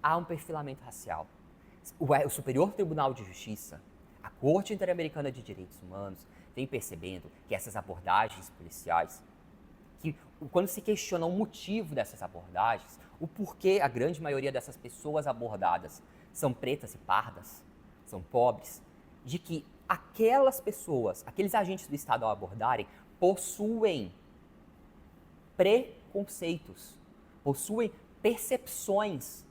A: Há um perfilamento racial. O Superior Tribunal de Justiça, a Corte Interamericana de Direitos Humanos, vem percebendo que essas abordagens policiais, que quando se questiona o motivo dessas abordagens, o porquê a grande maioria dessas pessoas abordadas são pretas e pardas, são pobres, de que aquelas pessoas, aqueles agentes do Estado ao abordarem, possuem preconceitos, possuem percepções.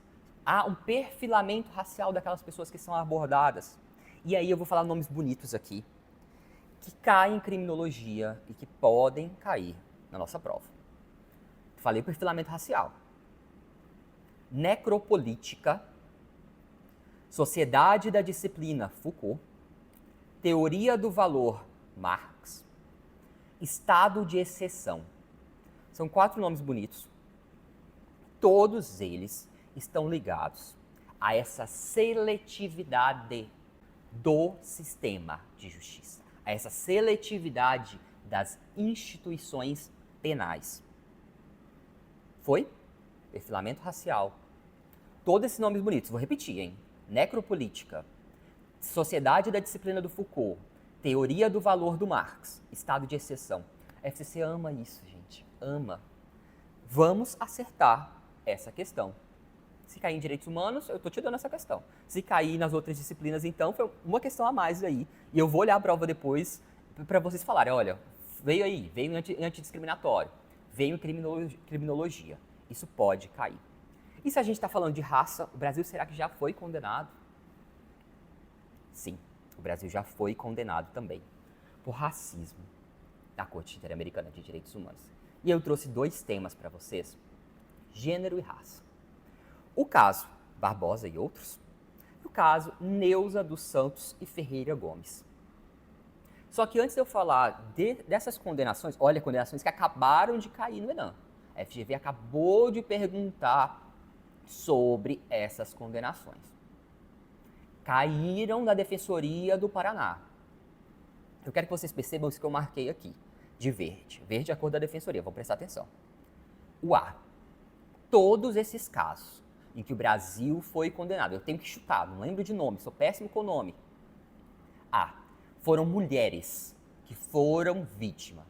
A: Há um perfilamento racial daquelas pessoas que são abordadas. E aí eu vou falar nomes bonitos aqui, que caem em criminologia e que podem cair na nossa prova. Falei perfilamento racial. Necropolítica, Sociedade da Disciplina, Foucault, Teoria do Valor, Marx, Estado de Exceção. São 4 nomes bonitos. Todos eles estão ligados a essa seletividade do sistema de justiça, a essa seletividade das instituições penais. Foi? Perfilamento racial. Todos esses nomes bonitos, vou repetir, hein? Necropolítica, Sociedade da Disciplina do Foucault, Teoria do Valor do Marx, Estado de Exceção. A FCC ama isso, gente, ama. Vamos acertar essa questão. Se cair em direitos humanos, eu estou te dando essa questão. Se cair nas outras disciplinas, então, foi uma questão a mais aí. E eu vou olhar a prova depois para vocês falarem, olha, veio aí, veio antidiscriminatório, veio criminologia. Isso pode cair. E se a gente está falando de raça, o Brasil será que já foi condenado? Sim, o Brasil já foi condenado também por racismo na Corte Interamericana de Direitos Humanos. E eu trouxe 2 temas para vocês, gênero e raça. O caso Barbosa e outros, e o caso Neuza dos Santos e Ferreira Gomes. Só que antes de eu falar dessas condenações, olha, condenações que acabaram de cair no ENAM. A FGV acabou de perguntar sobre essas condenações. Caíram da Defensoria do Paraná. Eu quero que vocês percebam isso que eu marquei aqui, de verde. Verde é a cor da Defensoria, vamos prestar atenção. O A. Todos esses casos em que o Brasil foi condenado, eu tenho que chutar, não lembro de nome, sou péssimo com nome. A. Foram mulheres que foram vítima,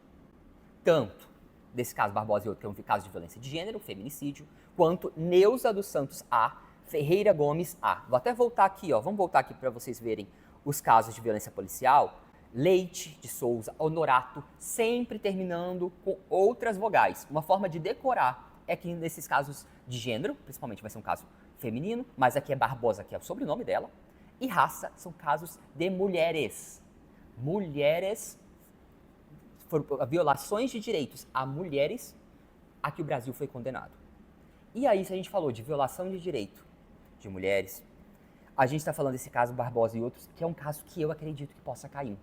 A: tanto desse caso Barbosa e outro, que é um caso de violência de gênero, feminicídio, quanto Neuza dos Santos A, Ferreira Gomes A. Vou até voltar aqui, ó, vamos voltar aqui para vocês verem os casos de violência policial. Leite de Souza, Honorato, sempre terminando com outras vogais. Uma forma de decorar é que nesses casos de gênero, principalmente vai ser um caso feminino, mas aqui é Barbosa, que é o sobrenome dela, e raça são casos de mulheres. Mulheres, violações de direitos a mulheres a que o Brasil foi condenado. E aí, se a gente falou de violação de direito de mulheres, a gente está falando desse caso Barbosa e outros, que é um caso que eu acredito que possa cair.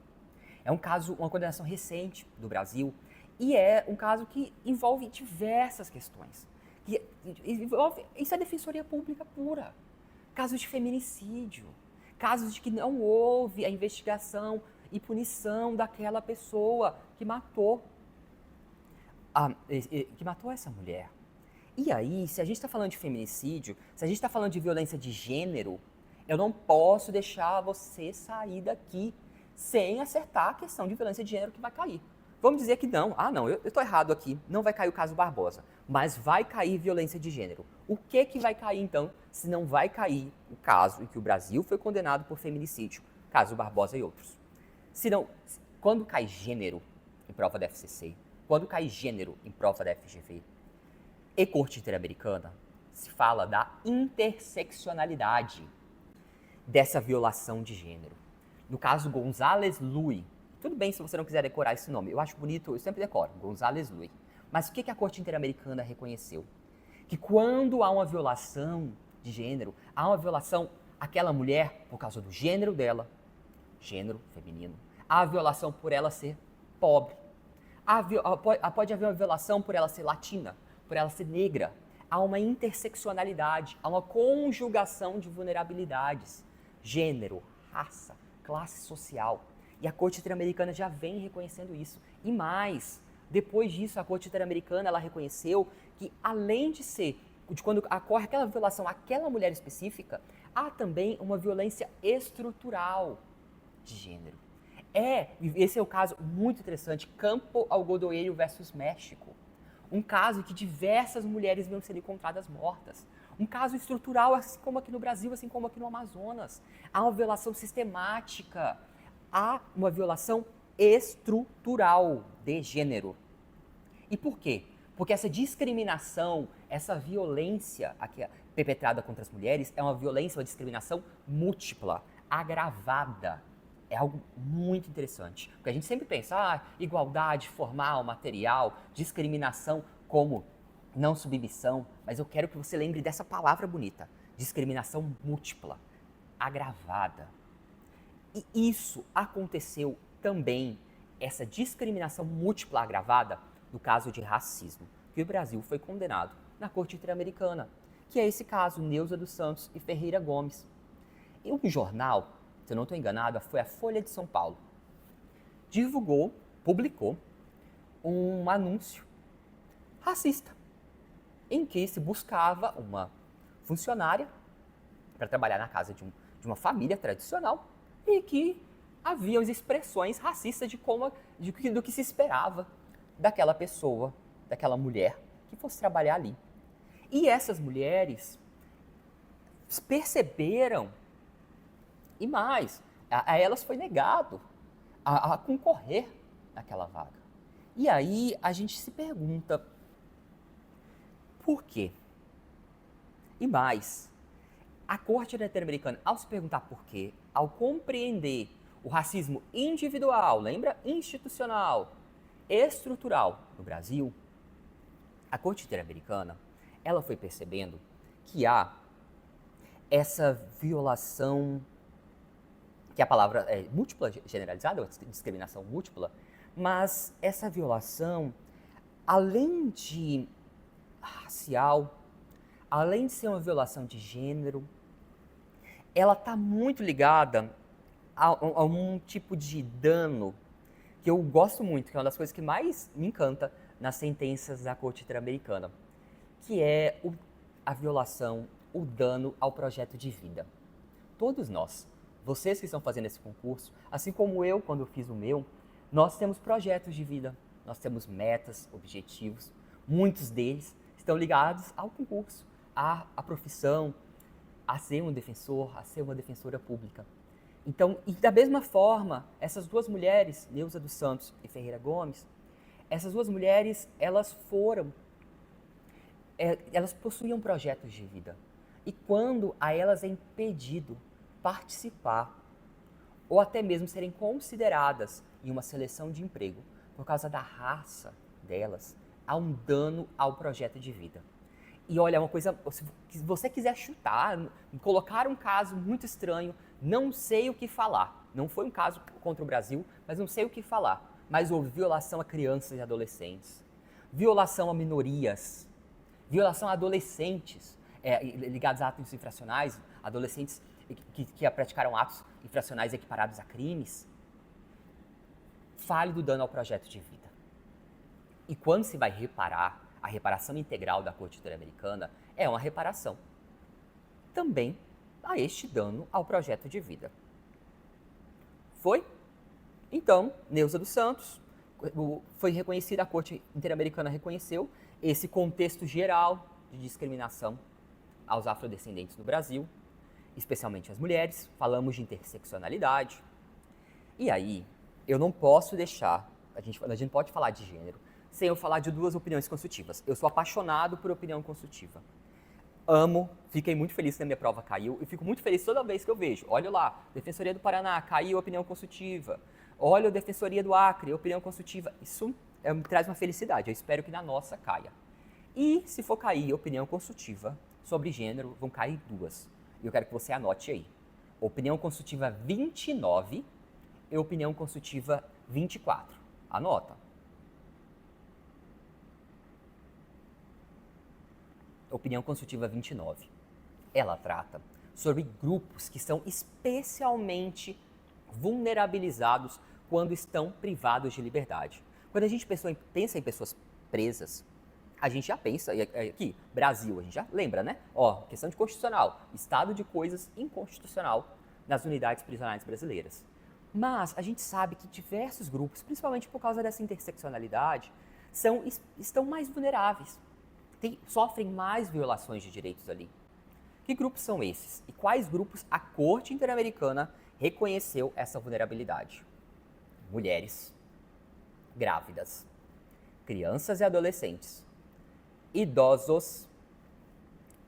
A: É um caso, uma condenação recente do Brasil, e é um caso que envolve diversas questões. Isso é defensoria pública pura. Casos de feminicídio, casos de que não houve a investigação e punição daquela pessoa que matou essa mulher. E aí, se a gente está falando de feminicídio, se a gente está falando de violência de gênero, eu não posso deixar você sair daqui sem acertar a questão de violência de gênero que vai cair. Vamos dizer que não. Eu estou errado aqui. Não vai cair o caso Barbosa. Mas vai cair violência de gênero. O que vai cair, então, se não vai cair o caso em que o Brasil foi condenado por feminicídio? Caso Barbosa e outros. Se não, quando cai gênero em prova da FCC, quando cai gênero em prova da FGV e Corte Interamericana, se fala da interseccionalidade dessa violação de gênero. No caso González Luis, tudo bem se você não quiser decorar esse nome, eu acho bonito, eu sempre decoro, González Luis. Mas o que a Corte Interamericana reconheceu? Que quando há uma violação de gênero, há uma violação àquela mulher por causa do gênero dela, gênero feminino, há a violação por ela ser pobre, pode haver uma violação por ela ser latina, por ela ser negra, há uma interseccionalidade, há uma conjugação de vulnerabilidades, gênero, raça, classe social. E a Corte Interamericana já vem reconhecendo isso. E mais, depois disso, a Corte Interamericana ela reconheceu que, além de quando ocorre aquela violação àquela mulher específica, há também uma violência estrutural de gênero. Esse é o caso muito interessante, Campo Algodoeiro versus México. Um caso em que diversas mulheres vinham sendo encontradas mortas. Um caso estrutural, assim como aqui no Brasil, assim como aqui no Amazonas. Há uma violação sistemática. Há uma violação estrutural de gênero. E por quê? Porque essa discriminação, essa violência aqui perpetrada contra as mulheres é uma violência, uma discriminação múltipla, agravada. É algo muito interessante. Porque a gente sempre pensa, igualdade formal, material, discriminação como não submissão, mas eu quero que você lembre dessa palavra bonita, discriminação múltipla, agravada. E isso aconteceu também, essa discriminação múltipla agravada, no caso de racismo, que o Brasil foi condenado na Corte Interamericana, que é esse caso, Neuza dos Santos e Ferreira Gomes. E um jornal, se eu não estou enganado, foi a Folha de São Paulo, publicou um anúncio racista, em que se buscava uma funcionária para trabalhar na casa de uma família tradicional e que haviam expressões racistas do que se esperava daquela pessoa, daquela mulher que fosse trabalhar ali. E essas mulheres perceberam, e mais, a elas foi negado a concorrer naquela vaga. E aí a gente se pergunta, por quê? E mais, a Corte Interamericana, ao se perguntar por quê, ao compreender o racismo individual, lembra? Institucional, estrutural no Brasil, a Corte Interamericana, ela foi percebendo que há essa violação, que a palavra é múltipla, generalizada, ou discriminação múltipla, mas essa violação, além de racial, além de ser uma violação de gênero, ela está muito ligada a um tipo de dano que eu gosto muito, que é uma das coisas que mais me encanta nas sentenças da Corte Interamericana, que é a violação, o dano ao projeto de vida. Todos nós, vocês que estão fazendo esse concurso, assim como eu, quando eu fiz o meu, nós temos projetos de vida, nós temos metas, objetivos, muitos deles estão ligados ao concurso, à profissão, a ser um defensor, a ser uma defensora pública. Então, e da mesma forma, essas duas mulheres, Neuza dos Santos e Ferreira Gomes, essas duas mulheres, elas possuíam projetos de vida. E quando a elas é impedido participar, ou até mesmo serem consideradas em uma seleção de emprego, por causa da raça delas, há um dano ao projeto de vida. E olha, uma coisa, se você quiser chutar, colocar um caso muito estranho, não sei o que falar. Não foi um caso contra o Brasil, mas não sei o que falar. Mas houve violação a crianças e adolescentes, violação a minorias, violação a adolescentes ligados a atos infracionais, adolescentes que praticaram atos infracionais equiparados a crimes. Fale do dano ao projeto de vida. E quando se vai reparar, a reparação integral da Corte Interamericana é uma reparação também a este dano ao projeto de vida. Foi? Então, Neuza dos Santos, foi reconhecida, a Corte Interamericana reconheceu esse contexto geral de discriminação aos afrodescendentes no Brasil, especialmente as mulheres, falamos de interseccionalidade. E aí, eu não posso deixar, a gente não pode falar de gênero, sem eu falar de duas opiniões consultivas. Eu sou apaixonado por opinião consultiva. Amo, fiquei muito feliz que a minha prova caiu e fico muito feliz toda vez que eu vejo. Olha lá, Defensoria do Paraná, caiu opinião consultiva. Olha a Defensoria do Acre, opinião consultiva. Isso me traz uma felicidade, eu espero que na nossa caia. E se for cair opinião consultiva sobre gênero, vão cair duas. E eu quero que você anote aí. Opinião consultiva 29 e opinião consultiva 24. Anota. Opinião consultiva 29. Ela trata sobre grupos que são especialmente vulnerabilizados quando estão privados de liberdade. Quando a gente pensa em pessoas presas, a gente já pensa, aqui, Brasil, a gente já lembra, né? Questão de constitucional, estado de coisas inconstitucional nas unidades prisionais brasileiras. Mas a gente sabe que diversos grupos, principalmente por causa dessa interseccionalidade, estão mais vulneráveis. Sofrem mais violações de direitos ali. Que grupos são esses? E quais grupos a Corte Interamericana reconheceu essa vulnerabilidade? Mulheres, grávidas, crianças e adolescentes, idosos,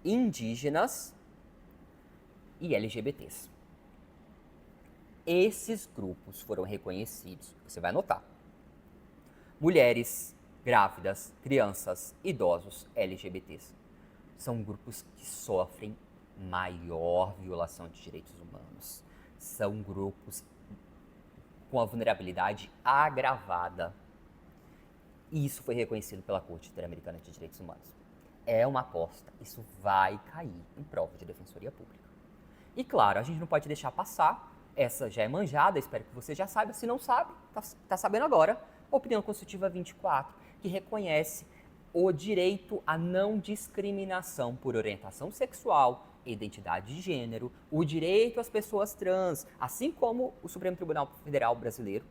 A: indígenas e LGBTs. Esses grupos foram reconhecidos. Você vai anotar. Mulheres, grávidas, crianças, idosos, LGBTs. São grupos que sofrem maior violação de direitos humanos. São grupos com a vulnerabilidade agravada. E isso foi reconhecido pela Corte Interamericana de Direitos Humanos. É uma aposta. Isso vai cair em prova de defensoria pública. E claro, a gente não pode deixar passar. Essa já é manjada, espero que você já saiba. Se não sabe, tá sabendo agora. Opinião Consultiva 24, que reconhece o direito à não discriminação por orientação sexual, identidade de gênero, o direito às pessoas trans, assim como o Supremo Tribunal Federal Brasileiro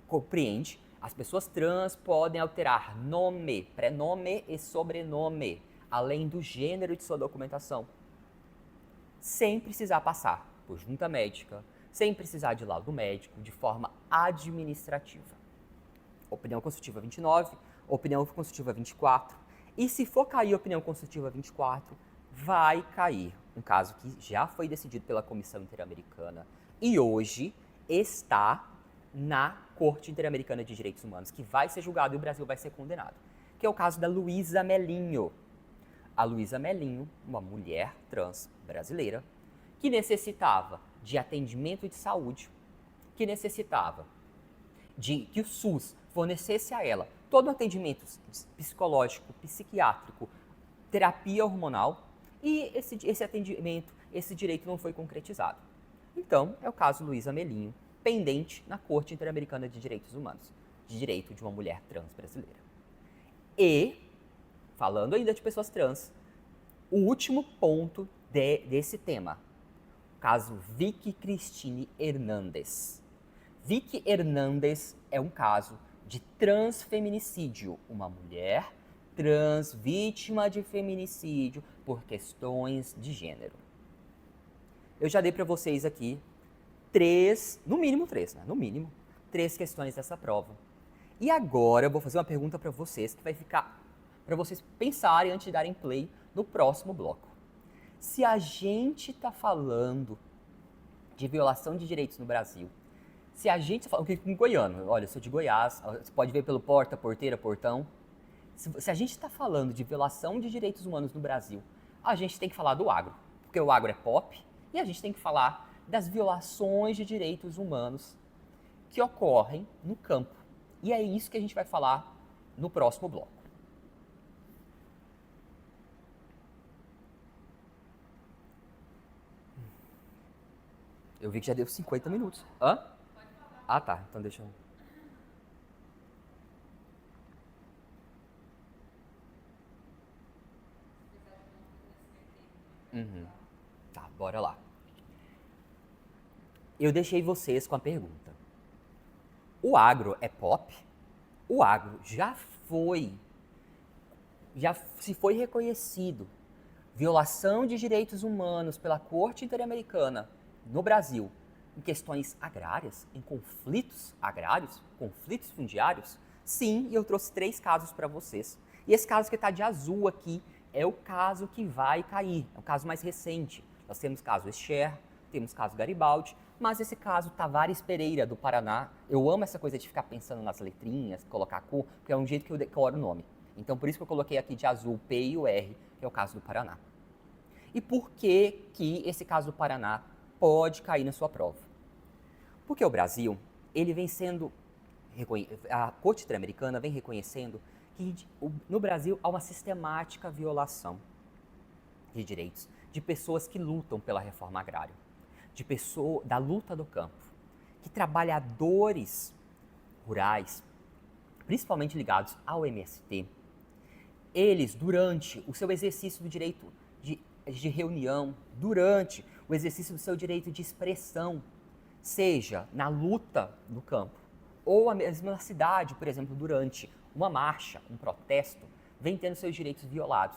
A: compreende, as pessoas trans podem alterar nome, prenome e sobrenome, além do gênero de sua documentação, sem precisar passar por junta médica, sem precisar de laudo médico, de forma administrativa. Opinião consultiva 29, opinião consultiva 24. E se for cair a opinião consultiva 24, vai cair um caso que já foi decidido pela Comissão Interamericana e hoje está na Corte Interamericana de Direitos Humanos, que vai ser julgado e o Brasil vai ser condenado, que é o caso da Luísa Melinho. A Luísa Melinho, uma mulher trans brasileira, que necessitava de atendimento de saúde, que necessitava de que o SUS fornecesse a ela todo o atendimento psicológico, psiquiátrico, terapia hormonal, e esse atendimento, esse direito não foi concretizado. Então, é o caso Luísa Melinho, pendente na Corte Interamericana de Direitos Humanos, de direito de uma mulher trans brasileira. E, falando ainda de pessoas trans, o último ponto desse tema, o caso Vicky Cristine Hernandes. Vicky Hernandes é um caso de transfeminicídio, uma mulher trans vítima de feminicídio por questões de gênero. Eu já dei para vocês aqui no mínimo três questões dessa prova. E agora eu vou fazer uma pergunta para vocês que vai ficar para vocês pensarem antes de darem play no próximo bloco. Se a gente está falando de violação de direitos no Brasil, se a gente fala, em goiano, olha, eu sou de Goiás, você pode ver pelo porta, porteira, portão. Se a gente está falando de violação de direitos humanos no Brasil, a gente tem que falar do agro, porque o agro é pop, e a gente tem que falar das violações de direitos humanos que ocorrem no campo. E é isso que a gente vai falar no próximo bloco. Eu vi que já deu 50 minutos. Hã? Ah, tá. Então deixa eu... Tá, bora lá. Eu deixei vocês com a pergunta. O agro é pop? O agro já se foi reconhecido violação de direitos humanos pela Corte Interamericana no Brasil em questões agrárias, em conflitos agrários, conflitos fundiários? Sim, e eu trouxe 3 casos para vocês. E esse caso que está de azul aqui é o caso que vai cair, é o caso mais recente. Nós temos o caso Escher, temos o caso Garibaldi, mas esse caso Tavares Pereira, do Paraná, eu amo essa coisa de ficar pensando nas letrinhas, colocar a cor, porque é um jeito que eu decoro o nome. Então, por isso que eu coloquei aqui de azul P e o R, que é o caso do Paraná. E por que esse caso do Paraná pode cair na sua prova? Porque o Brasil, ele vem sendo, a Corte Interamericana vem reconhecendo que no Brasil há uma sistemática violação de direitos de pessoas que lutam pela reforma agrária, da luta do campo, que trabalhadores rurais, principalmente ligados ao MST, eles, durante o seu exercício do direito de reunião, durante o exercício do seu direito de expressão, seja na luta do campo, ou a mesma na cidade, por exemplo, durante uma marcha, um protesto, vem tendo seus direitos violados.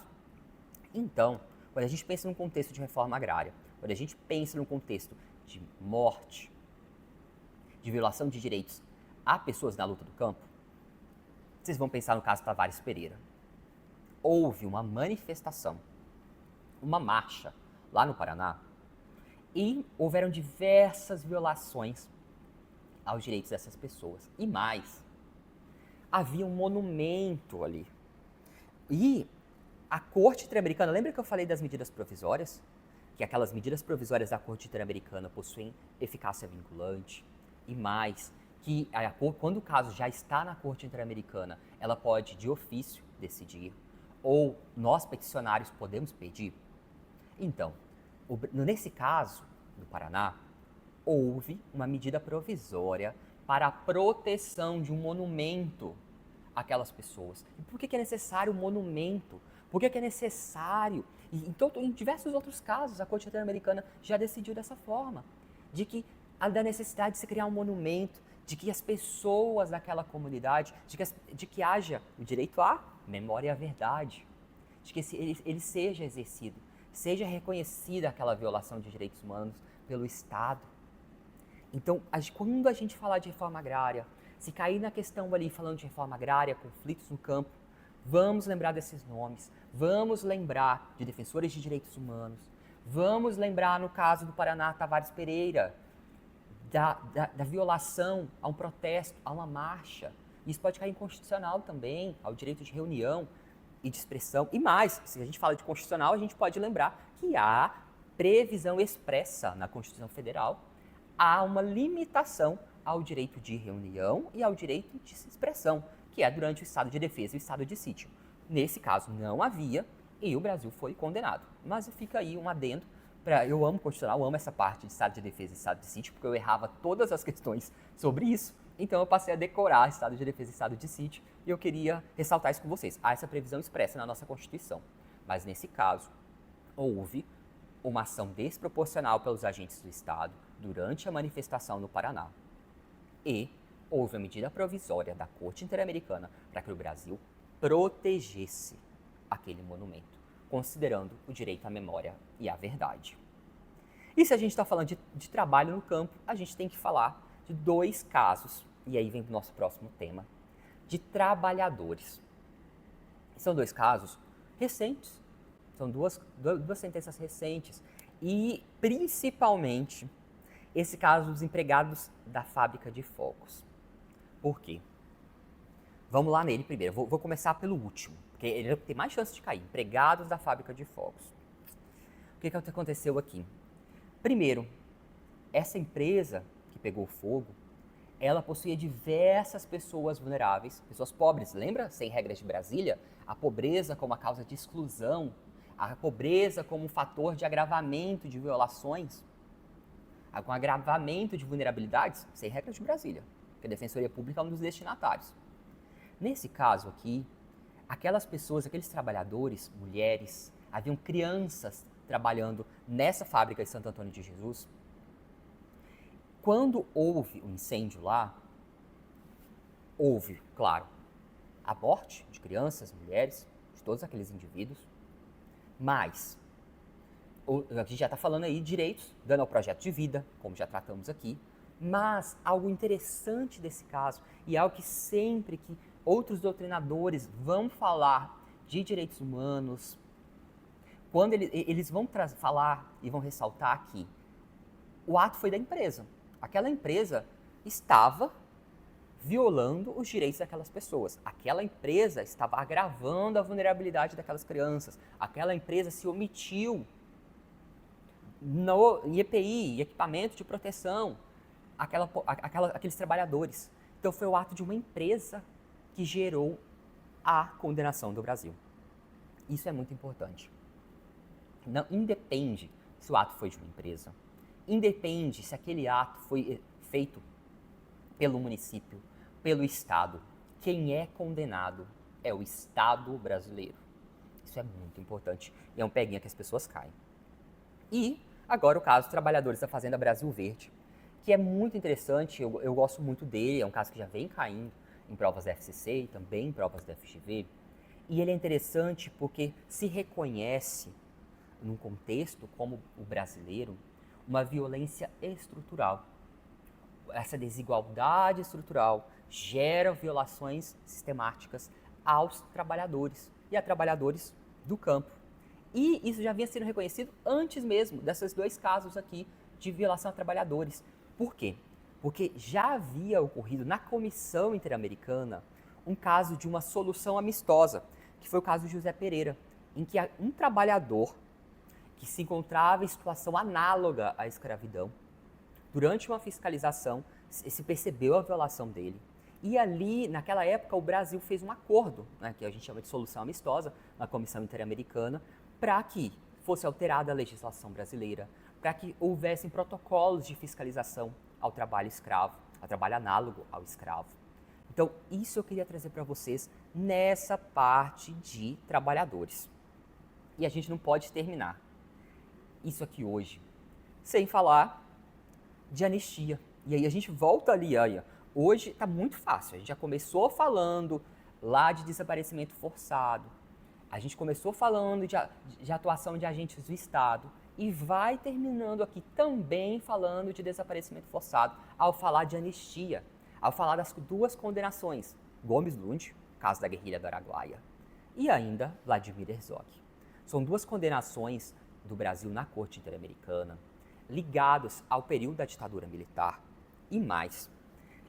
A: Então, quando a gente pensa num contexto de reforma agrária, quando a gente pensa num contexto de morte, de violação de direitos a pessoas na luta do campo, vocês vão pensar no caso Tavares Pereira. Houve uma manifestação, uma marcha lá no Paraná, e houveram diversas violações aos direitos dessas pessoas. E mais, havia um monumento ali. E a Corte Interamericana, lembra que eu falei das medidas provisórias? Que aquelas medidas provisórias da Corte Interamericana possuem eficácia vinculante. E mais, que quando o caso já está na Corte Interamericana, ela pode, de ofício, decidir. Ou nós, peticionários, podemos pedir. Então, nesse caso do Paraná, houve uma medida provisória para a proteção de um monumento àquelas pessoas. E por que é necessário um monumento? Por que é necessário? E em diversos outros casos, a Corte Interamericana já decidiu dessa forma, da necessidade de se criar um monumento, de que as pessoas daquela comunidade, de que haja o direito à memória e à verdade, de que ele seja exercido, seja reconhecida aquela violação de direitos humanos pelo Estado. Então, quando a gente falar de reforma agrária, se cair na questão ali falando de reforma agrária, conflitos no campo, vamos lembrar desses nomes, vamos lembrar de defensores de direitos humanos, vamos lembrar, no caso do Paraná, Tavares Pereira, da violação a um protesto, a uma marcha. Isso pode cair inconstitucional também, ao direito de reunião e de expressão. E mais, se a gente fala de constitucional, a gente pode lembrar que há previsão expressa na Constituição Federal, há uma limitação ao direito de reunião e ao direito de expressão, que é durante o estado de defesa e o estado de sítio. Nesse caso não havia e o Brasil foi condenado. Mas fica aí um adendo. Eu amo constitucional, amo essa parte de estado de defesa e estado de sítio, porque eu errava todas as questões sobre isso. Então eu passei a decorar estado de defesa e estado de sítio e eu queria ressaltar isso com vocês. Há essa previsão expressa na nossa Constituição. Mas nesse caso, houve uma ação desproporcional pelos agentes do Estado durante a manifestação no Paraná. E houve a medida provisória da Corte Interamericana para que o Brasil protegesse aquele monumento, considerando o direito à memória e à verdade. E se a gente está falando de trabalho no campo, a gente tem que falar de 2 casos, e aí vem o nosso próximo tema, de trabalhadores. São 2 casos recentes, são duas sentenças recentes, e principalmente esse caso dos empregados da fábrica de fogos. Por quê? Vamos lá nele primeiro. Vou começar pelo último, porque ele tem mais chance de cair. Empregados da fábrica de fogos. O que aconteceu aqui? Primeiro, essa empresa que pegou fogo, ela possuía diversas pessoas vulneráveis, pessoas pobres. Lembra, sem regras de Brasília? A pobreza como a causa de exclusão, a pobreza como um fator de agravamento de violações, com agravamento de vulnerabilidades, sem regras de Brasília, porque a Defensoria Pública é um dos destinatários. Nesse caso aqui, aquelas pessoas, aqueles trabalhadores, mulheres, haviam crianças trabalhando nessa fábrica de Santo Antônio de Jesus. Quando houve um incêndio lá, houve, claro, a morte de crianças, mulheres, de todos aqueles indivíduos, mas a gente já está falando aí de direitos, dando ao projeto de vida, como já tratamos aqui, mas algo interessante desse caso, e algo que sempre que outros doutrinadores vão falar de direitos humanos, quando eles vão falar e vão ressaltar que o ato foi da empresa. Aquela empresa estava violando os direitos daquelas pessoas. Aquela empresa estava agravando a vulnerabilidade daquelas crianças. Aquela empresa se omitiu em EPI, equipamento de proteção, aqueles trabalhadores. Então foi o ato de uma empresa que gerou a condenação do Brasil. Isso é muito importante. Não independe se o ato foi de uma empresa, independe se aquele ato foi feito pelo município, pelo Estado. Quem é condenado é o Estado brasileiro. Isso é muito importante e é um peguinha que as pessoas caem. E agora o caso dos trabalhadores da Fazenda Brasil Verde, que é muito interessante, eu gosto muito dele, é um caso que já vem caindo em provas da FCC e também em provas da FGV. E ele é interessante porque se reconhece, num contexto como o brasileiro, uma violência estrutural. Essa desigualdade estrutural gera violações sistemáticas aos trabalhadores e a trabalhadores do campo. E isso já vinha sendo reconhecido antes mesmo desses dois casos aqui de violação a trabalhadores. Por quê? Porque já havia ocorrido na Comissão Interamericana um caso de uma solução amistosa, que foi o caso de José Pereira, em que um trabalhador que se encontrava em situação análoga à escravidão, durante uma fiscalização, se percebeu a violação dele. E ali, naquela época, o Brasil fez um acordo, né, que a gente chama de solução amistosa, na Comissão Interamericana, para que fosse alterada a legislação brasileira, para que houvessem protocolos de fiscalização ao trabalho escravo, ao trabalho análogo ao escravo. Então, isso eu queria trazer para vocês nessa parte de trabalhadores. E a gente não pode terminar isso aqui hoje sem falar de anistia. E aí a gente volta ali, olha, hoje está muito fácil, a gente já começou falando lá de desaparecimento forçado, a gente começou falando de atuação de agentes do Estado e vai terminando aqui também falando de desaparecimento forçado ao falar de anistia, ao falar das duas condenações, Gomes Lund, caso da guerrilha do Araguaia, e ainda Vladimir Herzog. São duas condenações do Brasil na Corte Interamericana, ligados ao período da ditadura militar e mais,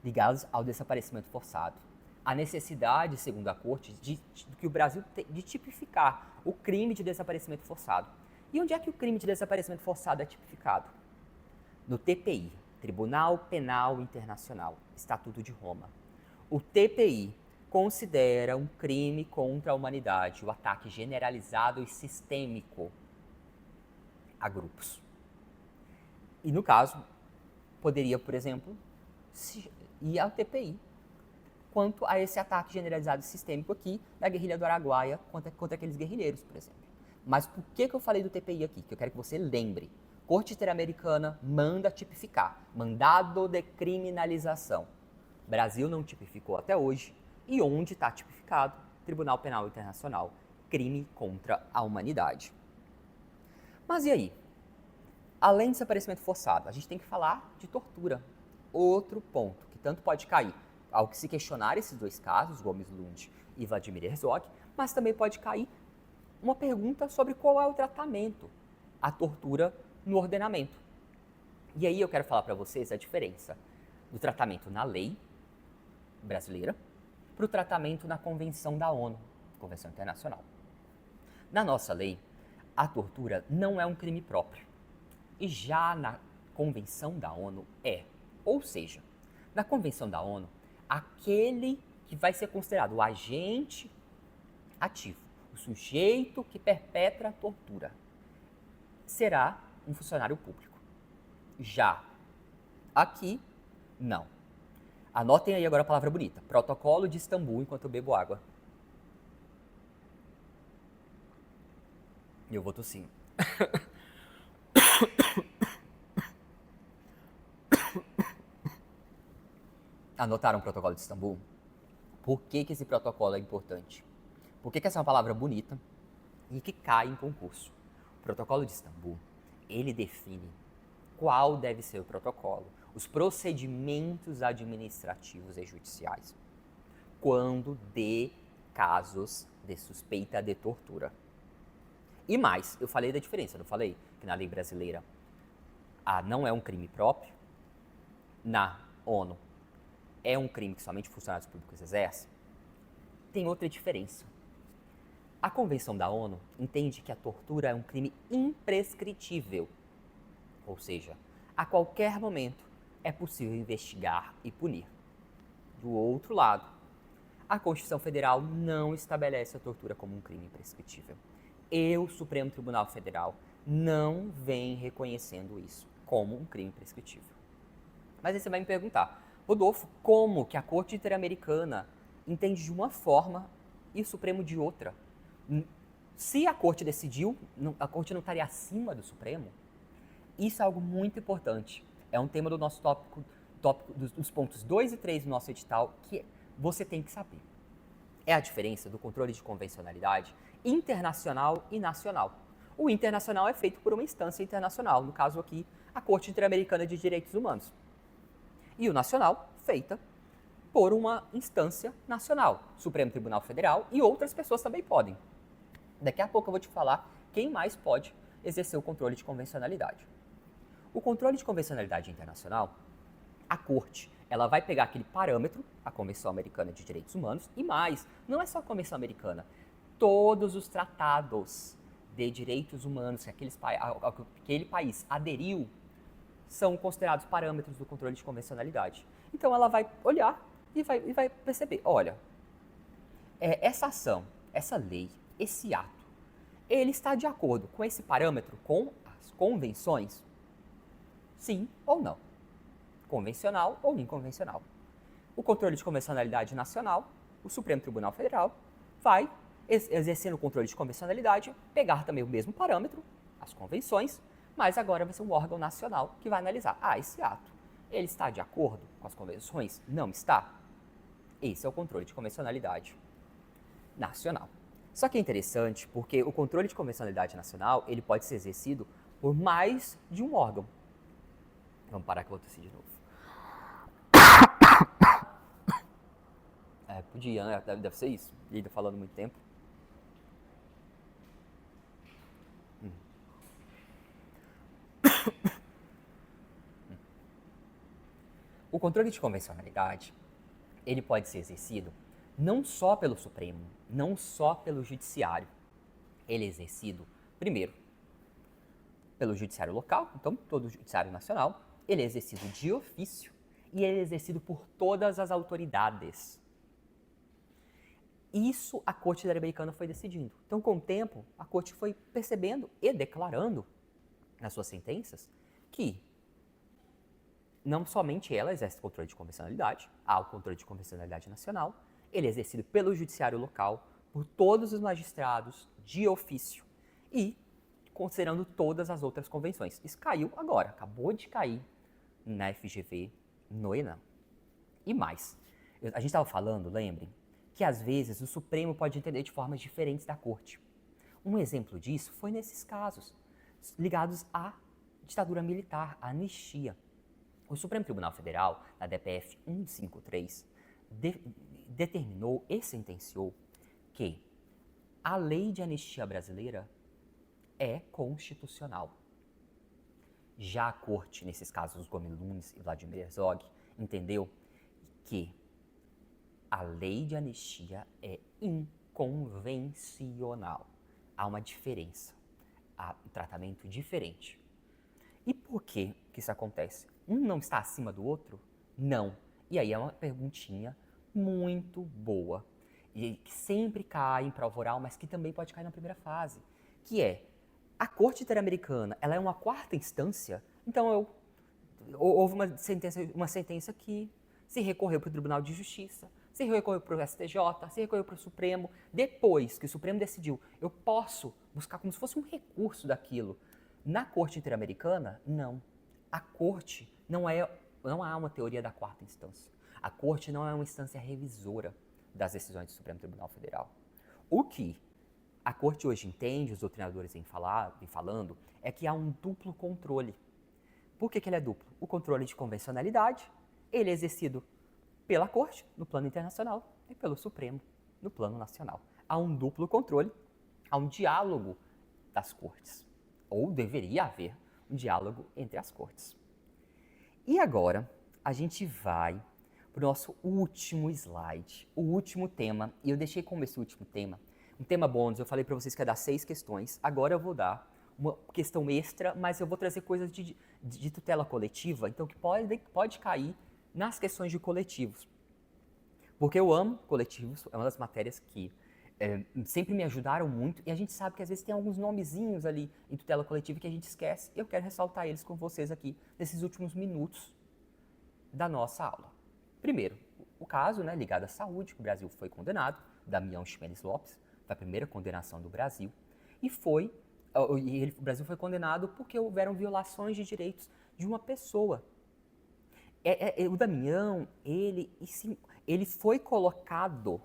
A: ligados ao desaparecimento forçado. A necessidade, segundo a Corte, de que o Brasil de tipificar o crime de desaparecimento forçado. E onde é que o crime de desaparecimento forçado é tipificado? No TPI, Tribunal Penal Internacional, Estatuto de Roma. O TPI considera um crime contra a humanidade o ataque generalizado e sistêmico a grupos. E no caso, poderia, por exemplo, ir ao TPI quanto a esse ataque generalizado e sistêmico aqui da guerrilha do Araguaia contra aqueles guerrilheiros, por exemplo. Mas por que eu falei do TPI aqui? Que eu quero que você lembre. Corte Interamericana manda tipificar, mandado de criminalização. Brasil não tipificou até hoje. E onde está tipificado? Tribunal Penal Internacional, crime contra a humanidade. Mas e aí? Além de desaparecimento forçado, a gente tem que falar de tortura. Outro ponto que tanto pode cair ao que se questionar esses dois casos, Gomes Lund e Vladimir Herzog, mas também pode cair uma pergunta sobre qual é o tratamento, a tortura no ordenamento. E aí eu quero falar para vocês a diferença do tratamento na lei brasileira para o tratamento na Convenção da ONU, Convenção Internacional. Na nossa lei, a tortura não é um crime próprio. E já na Convenção da ONU é. Ou seja, na Convenção da ONU, aquele que vai ser considerado o agente ativo, o sujeito que perpetra a tortura, será um funcionário público. Já aqui, não. Anotem aí agora a palavra bonita. Protocolo de Istambul, enquanto eu bebo água. E eu vou tossindo. Anotaram o protocolo de Istambul? Por que esse protocolo é importante? Por que essa é uma palavra bonita e que cai em concurso? O protocolo de Istambul, ele define qual deve ser o protocolo, os procedimentos administrativos e judiciais, quando de casos de suspeita de tortura. E mais, eu falei da diferença, não falei que na lei brasileira não é um crime próprio, na ONU é um crime que somente funcionários públicos exercem? Tem outra diferença. A Convenção da ONU entende que a tortura é um crime imprescritível, ou seja, a qualquer momento é possível investigar e punir. Do outro lado, a Constituição Federal não estabelece a tortura como um crime imprescritível. E o Supremo Tribunal Federal não vem reconhecendo isso como um crime prescritível. Mas aí você vai me perguntar, Rodolfo, como que a Corte Interamericana entende de uma forma e o Supremo de outra? Se a Corte decidiu, a Corte não estaria acima do Supremo? Isso é algo muito importante. É um tema do nosso tópico dos pontos 2 e 3 do nosso edital que você tem que saber. É a diferença do controle de convencionalidade internacional e nacional. O internacional é feito por uma instância internacional, no caso aqui, a Corte Interamericana de Direitos Humanos. E o nacional, feita por uma instância nacional, Supremo Tribunal Federal, e outras pessoas também podem. Daqui a pouco eu vou te falar quem mais pode exercer o controle de convencionalidade. O controle de convencionalidade internacional, a Corte, ela vai pegar aquele parâmetro, a Convenção Americana de Direitos Humanos, e mais, não é só a Convenção Americana, todos os tratados de direitos humanos que aquele país aderiu são considerados parâmetros do controle de convencionalidade. Então ela vai olhar e vai perceber, olha, essa ação, essa lei, esse ato, ele está de acordo com esse parâmetro, com as convenções? Sim ou não? Convencional ou inconvencional? O controle de convencionalidade nacional, o Supremo Tribunal Federal, vai, exercendo o controle de convencionalidade, pegar também o mesmo parâmetro, as convenções, mas agora vai ser um órgão nacional que vai analisar, esse ato, ele está de acordo com as convenções? Não está? Esse é o controle de convencionalidade nacional. Só que é interessante porque o controle de convencionalidade nacional, ele pode ser exercido por mais de um órgão. Vamos parar que eu vou tossir de novo. Podia, né? Deve ser isso. E ainda falando muito tempo. O controle de convencionalidade, ele pode ser exercido não só pelo Supremo, não só pelo Judiciário. Ele é exercido, primeiro, pelo Judiciário local, então todo o Judiciário Nacional. Ele é exercido de ofício e ele é exercido por todas as autoridades. Isso a Corte Interamericana foi decidindo. Então, com o tempo, a Corte foi percebendo e declarando nas suas sentenças que não somente ela exerce controle de convencionalidade, há o controle de convencionalidade nacional, ele é exercido pelo judiciário local, por todos os magistrados de ofício e considerando todas as outras convenções. Isso caiu agora, acabou de cair na FGV, no ENAM. E mais, a gente estava falando, lembrem, que às vezes o Supremo pode entender de formas diferentes da Corte. Um exemplo disso foi nesses casos ligados à ditadura militar, à anistia. O Supremo Tribunal Federal, na DPF 153, determinou e sentenciou que a lei de anistia brasileira é constitucional. Já a Corte, nesses casos, Gomes Nunes e Vladimir Herzog, entendeu que A lei de anistia é inconvencional. Há uma diferença, há um tratamento diferente. E por que isso acontece? Um não está acima do outro? Não. E aí é uma perguntinha muito boa, e que sempre cai em prova oral, mas que também pode cair na primeira fase, que é, a Corte Interamericana, ela é uma quarta instância? Então houve uma sentença que se recorreu para o Tribunal de Justiça, se recorreu para o STJ, se recorreu para o Supremo. Depois que o Supremo decidiu, eu posso buscar como se fosse um recurso daquilo. Na Corte Interamericana, não. A Corte não há uma teoria da quarta instância. A Corte não é uma instância revisora das decisões do Supremo Tribunal Federal. O que a Corte hoje entende, os doutrinadores vêm falando, é que há um duplo controle. Por que ele é duplo? O controle de convencionalidade, ele é exercido pela Corte, no plano internacional, e pelo Supremo, no plano nacional. Há um duplo controle, há um diálogo das Cortes. Ou deveria haver um diálogo entre as Cortes. E agora, a gente vai para o nosso último slide, o último tema. E eu deixei como esse último tema, um tema bônus. Eu falei para vocês que ia dar 6 questões. Agora eu vou dar uma questão extra, mas eu vou trazer coisas de tutela coletiva, então que pode cair nas questões de coletivos. Porque eu amo coletivos, é uma das matérias que sempre me ajudaram muito, e a gente sabe que às vezes tem alguns nomezinhos ali em tutela coletiva que a gente esquece, e eu quero ressaltar eles com vocês aqui nesses últimos minutos da nossa aula. Primeiro, o caso ligado à saúde, que o Brasil foi condenado, Damião Ximenes Lopes, foi a primeira condenação do Brasil, e o Brasil foi condenado porque houveram violações de direitos de uma pessoa. O Damião, ele foi colocado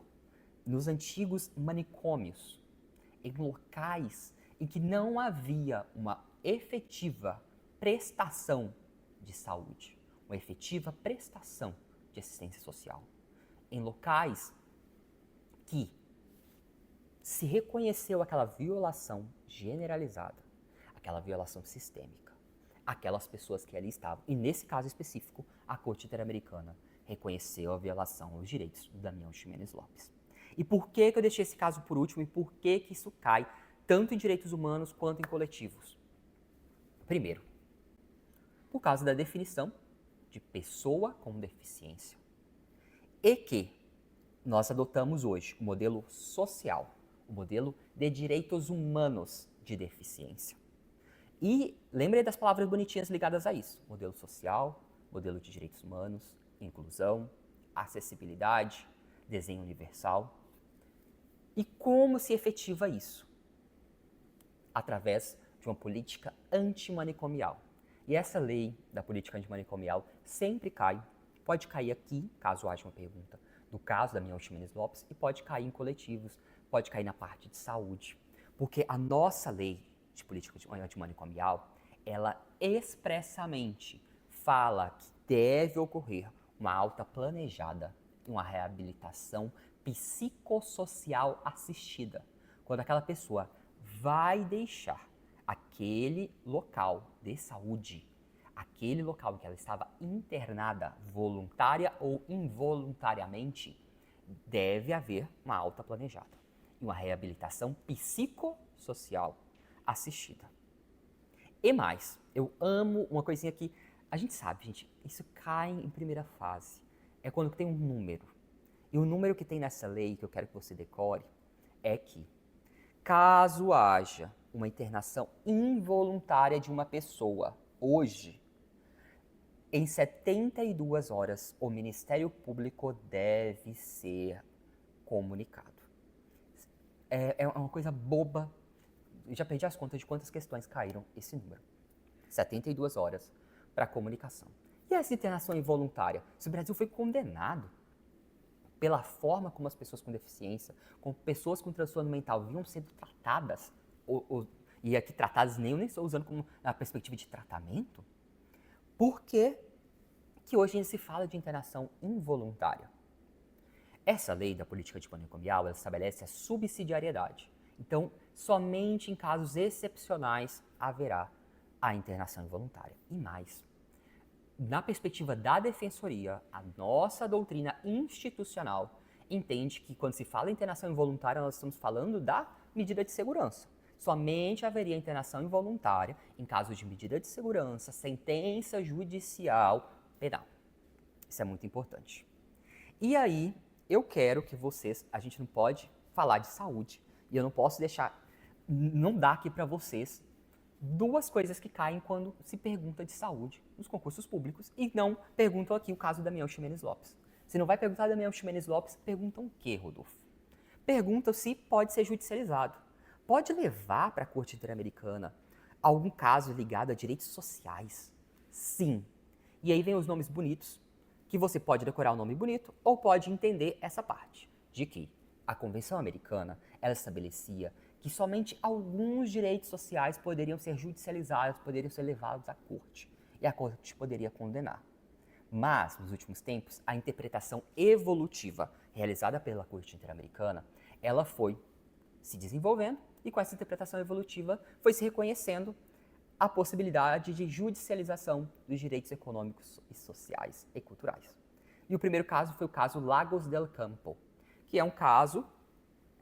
A: nos antigos manicômios, em locais em que não havia uma efetiva prestação de saúde, uma efetiva prestação de assistência social, em locais que se reconheceu aquela violação generalizada, aquela violação sistêmica, aquelas pessoas que ali estavam. E nesse caso específico, a Corte Interamericana reconheceu a violação aos direitos do Damião Ximenes Lopes. E por que eu deixei esse caso por último e por que isso cai tanto em direitos humanos quanto em coletivos? Primeiro, por causa da definição de pessoa com deficiência. E que nós adotamos hoje o modelo social, o modelo de direitos humanos de deficiência. E lembrei das palavras bonitinhas ligadas a isso: modelo social, modelo de direitos humanos, inclusão, acessibilidade, desenho universal. E como se efetiva isso? Através de uma política antimanicomial. E essa lei da política antimanicomial sempre cai, pode cair aqui, caso haja uma pergunta, no caso da Damião Ximenes Lopes, e pode cair em coletivos, pode cair na parte de saúde. Porque a nossa lei de política antimanicomial, ela expressamente fala que deve ocorrer uma alta planejada e uma reabilitação psicossocial assistida. Quando aquela pessoa vai deixar aquele local de saúde, aquele local em que ela estava internada, voluntária ou involuntariamente, deve haver uma alta planejada e uma reabilitação psicossocial assistida. E mais, eu amo uma coisinha que a gente sabe, gente, isso cai em primeira fase. É quando tem um número. E o número que tem nessa lei, que eu quero que você decore, é que caso haja uma internação involuntária de uma pessoa hoje, em 72 horas, o Ministério Público deve ser comunicado. É uma coisa boba. Eu já perdi as contas de quantas questões caíram esse número. 72 horas para comunicação. E essa internação involuntária? Se o Brasil foi condenado pela forma como as pessoas com deficiência, como pessoas com transtorno mental vinham sendo tratadas, e aqui tratadas nem estou usando como a perspectiva de tratamento, por que hoje ainda se fala de internação involuntária? Essa lei da política antimanicomial, ela estabelece a subsidiariedade. Então, somente em casos excepcionais haverá a internação involuntária. E mais, na perspectiva da defensoria, a nossa doutrina institucional entende que quando se fala em internação involuntária, nós estamos falando da medida de segurança. Somente haveria internação involuntária em caso de medida de segurança, sentença judicial penal. Isso é muito importante. E aí, eu quero que vocês, a gente não pode falar de saúde, e eu não posso deixar, não dar aqui para vocês duas coisas que caem quando se pergunta de saúde nos concursos públicos e não perguntam aqui o caso da Damião Ximenes Lopes. Se não vai perguntar da Damião Ximenes Lopes, perguntam o quê, Rodolfo? Perguntam se pode ser judicializado. Pode levar para a Corte Interamericana algum caso ligado a direitos sociais? Sim. E aí vem os nomes bonitos, que você pode decorar o nome bonito ou pode entender essa parte, de que a Convenção Americana, ela estabelecia que somente alguns direitos sociais poderiam ser judicializados, poderiam ser levados à corte, e a corte poderia condenar. Mas, nos últimos tempos, a interpretação evolutiva realizada pela Corte Interamericana, ela foi se desenvolvendo e com essa interpretação evolutiva foi se reconhecendo a possibilidade de judicialização dos direitos econômicos e sociais e culturais. E o primeiro caso foi o caso Lagos del Campo, que é um caso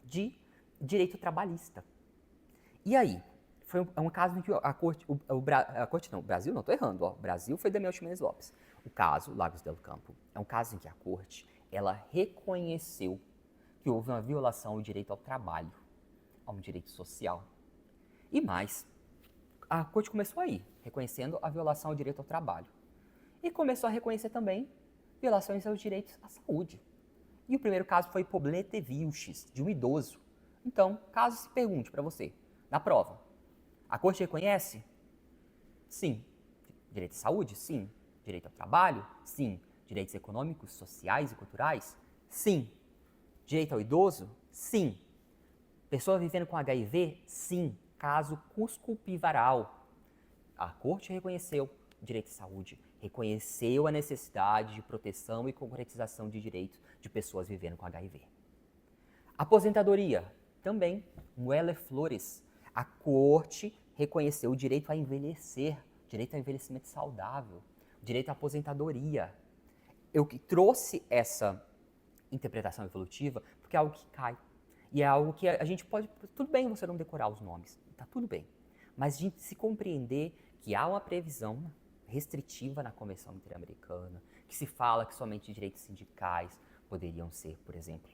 A: de direito trabalhista. E aí, foi um caso em que a Corte, o Brasil, não, estou errando, ó, o Brasil foi Damião Ximenes Lopes. O caso Lagos del Campo é um caso em que a Corte, ela reconheceu que houve uma violação ao direito ao trabalho, a um direito social. E mais, a Corte começou aí, reconhecendo a violação ao direito ao trabalho. E começou a reconhecer também violações aos direitos à saúde. E o primeiro caso foi Poblete Vilches, de um idoso. Então, caso se pergunte para você, na prova, a Corte reconhece? Sim. Direito à saúde? Sim. Direito ao trabalho? Sim. Direitos econômicos, sociais e culturais? Sim. Direito ao idoso? Sim. Pessoa vivendo com HIV? Sim. Caso Cusco-Pivaral. A Corte reconheceu o direito à saúde, reconheceu a necessidade de proteção e concretização de direitos de pessoas vivendo com HIV. Aposentadoria, também, Muelle Flores. A Corte reconheceu o direito a envelhecer, direito ao envelhecimento saudável, direito à aposentadoria. Eu trouxe essa interpretação evolutiva porque é algo que cai. E é algo que a gente pode... Tudo bem você não decorar os nomes, tá tudo bem. Mas a gente se compreender que há uma previsão restritiva na Convenção Interamericana, que se fala que somente direitos sindicais poderiam ser, por exemplo,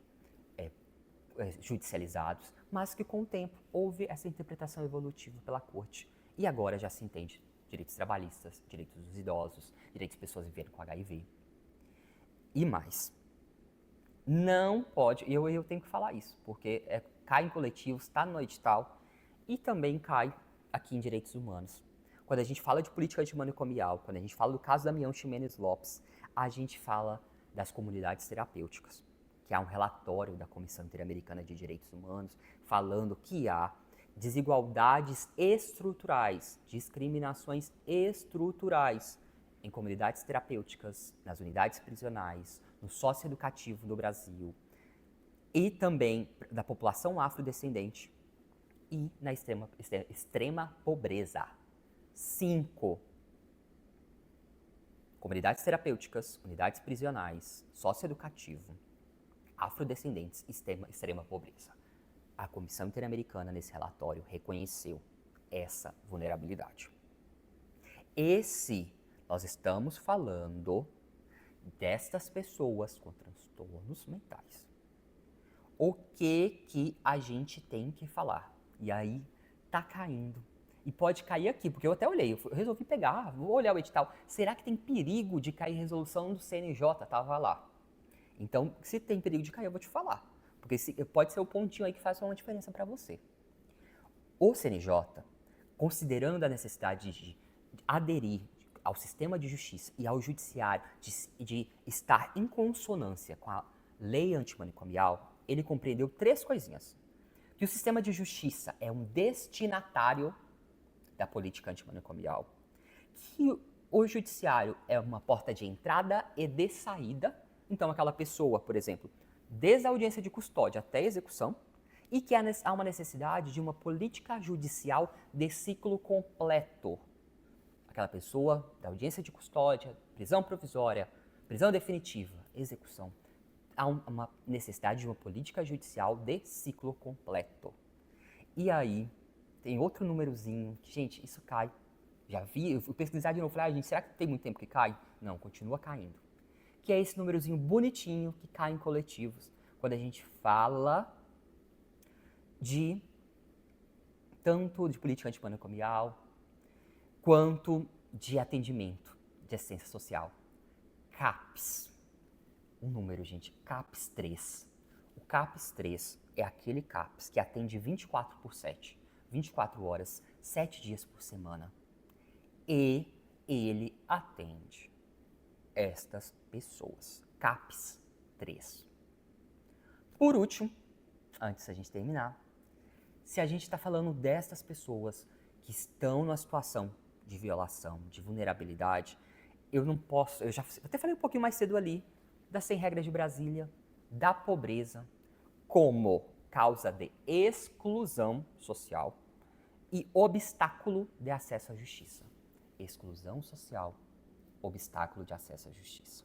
A: judicializados, mas que com o tempo houve essa interpretação evolutiva pela Corte. E agora já se entende direitos trabalhistas, direitos dos idosos, direitos de pessoas vivendo com HIV. E mais. Não pode, e eu tenho que falar isso, porque cai em coletivos, está no edital e também cai aqui em direitos humanos. Quando a gente fala de política antimanicomial, quando a gente fala do caso da Damião Ximenes Lopes, a gente fala das comunidades terapêuticas, que há um relatório da Comissão Interamericana de Direitos Humanos falando que há desigualdades estruturais, discriminações estruturais em comunidades terapêuticas, nas unidades prisionais, no socioeducativo no Brasil e também da população afrodescendente e na extrema pobreza. 5. Comunidades terapêuticas, unidades prisionais, socioeducativo, afrodescendentes e extrema pobreza. A Comissão Interamericana, nesse relatório, reconheceu essa vulnerabilidade. Nós estamos falando destas pessoas com transtornos mentais. O que a gente tem que falar? E aí, tá caindo. E pode cair aqui, porque eu até olhei, eu resolvi pegar, vou olhar o edital. Será que tem perigo de cair resolução do CNJ? Tava lá. Então, se tem perigo de cair, eu vou te falar. Porque pode ser o pontinho aí que faz uma diferença para você. O CNJ, considerando a necessidade de aderir ao sistema de justiça e ao judiciário, de estar em consonância com a lei antimanicomial, ele compreendeu 3 coisinhas. Que o sistema de justiça é um destinatário da política antimanicomial, que o judiciário é uma porta de entrada e de saída, então aquela pessoa, por exemplo, desde a audiência de custódia até a execução, e que há uma necessidade de uma política judicial de ciclo completo. Aquela pessoa da audiência de custódia, prisão provisória, prisão definitiva, execução. há uma necessidade de uma política judicial de ciclo completo. E aí, tem outro númerozinho, que, gente, isso cai. Já vi, eu fui pesquisar de novo, falei, gente, será que tem muito tempo que cai? Não, continua caindo. Que é esse númerozinho bonitinho que cai em coletivos. Quando a gente fala de tanto de política antimanicomial, quanto de atendimento de assistência social. CAPS. Um número, gente, CAPS 3. O CAPS 3 é aquele CAPS que atende 24/7, 24 horas, 7 dias por semana. E ele atende estas pessoas. CAPS 3. Por último, antes da gente terminar, se a gente está falando destas pessoas que estão numa situação de violação, de vulnerabilidade, eu não posso, eu até falei um pouquinho mais cedo ali, das 100 regras de Brasília, da pobreza, como causa de exclusão social e obstáculo de acesso à justiça. Exclusão social, obstáculo de acesso à justiça.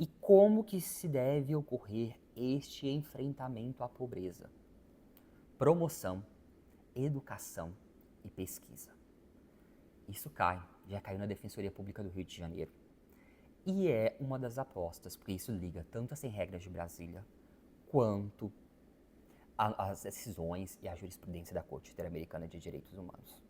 A: E como que se deve ocorrer este enfrentamento à pobreza? Promoção, educação e pesquisa. Isso já caiu na Defensoria Pública do Rio de Janeiro. E é uma das apostas, porque isso liga tanto as 100 regras de Brasília, quanto as decisões e a jurisprudência da Corte Interamericana de Direitos Humanos.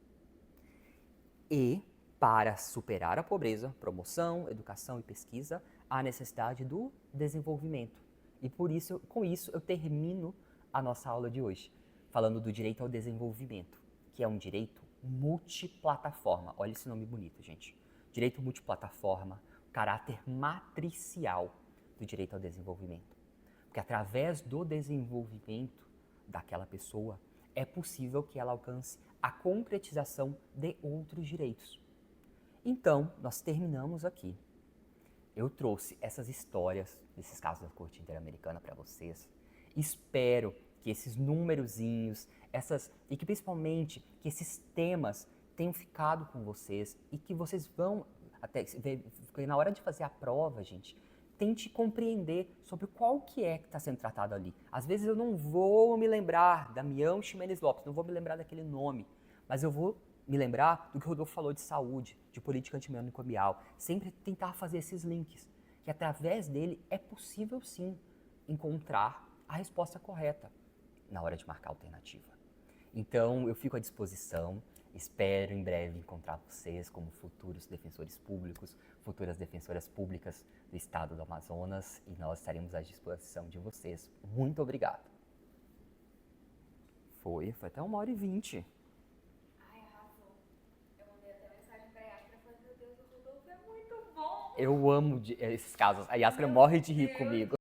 A: E, para superar a pobreza, promoção, educação e pesquisa, há necessidade do desenvolvimento. E por isso, com isso, eu termino a nossa aula de hoje, falando do direito ao desenvolvimento, que é um direito multiplataforma. Olha esse nome bonito, gente. Direito multiplataforma, caráter matricial do direito ao desenvolvimento. Porque através do desenvolvimento daquela pessoa, é possível que ela alcance a concretização de outros direitos. Então, nós terminamos aqui. Eu trouxe essas histórias desses casos da Corte Interamericana para vocês. Espero que esses numerozinhos, e que principalmente que esses temas tenham ficado com vocês e que vocês vão até na hora de fazer a prova, gente, tente compreender sobre qual que está sendo tratado ali. Às vezes eu não vou me lembrar Damião Ximenes Lopes, não vou me lembrar daquele nome, mas eu vou me lembrar do que o Rodolfo falou de saúde, de política antimanicomial. Sempre tentar fazer esses links, que através dele é possível sim encontrar a resposta correta na hora de marcar a alternativa. Então eu fico à disposição, espero em breve encontrar vocês como futuros defensores públicos, futuras defensoras públicas do estado do Amazonas, e nós estaremos à disposição de vocês. Muito obrigado. Foi até 1h20.
B: Ai, arrasou. Eu mandei até mensagem pra Yastra, falei, meu Deus, o Rodolfo é muito bom.
A: Eu amo esses casos. A Yastra morre de rir comigo.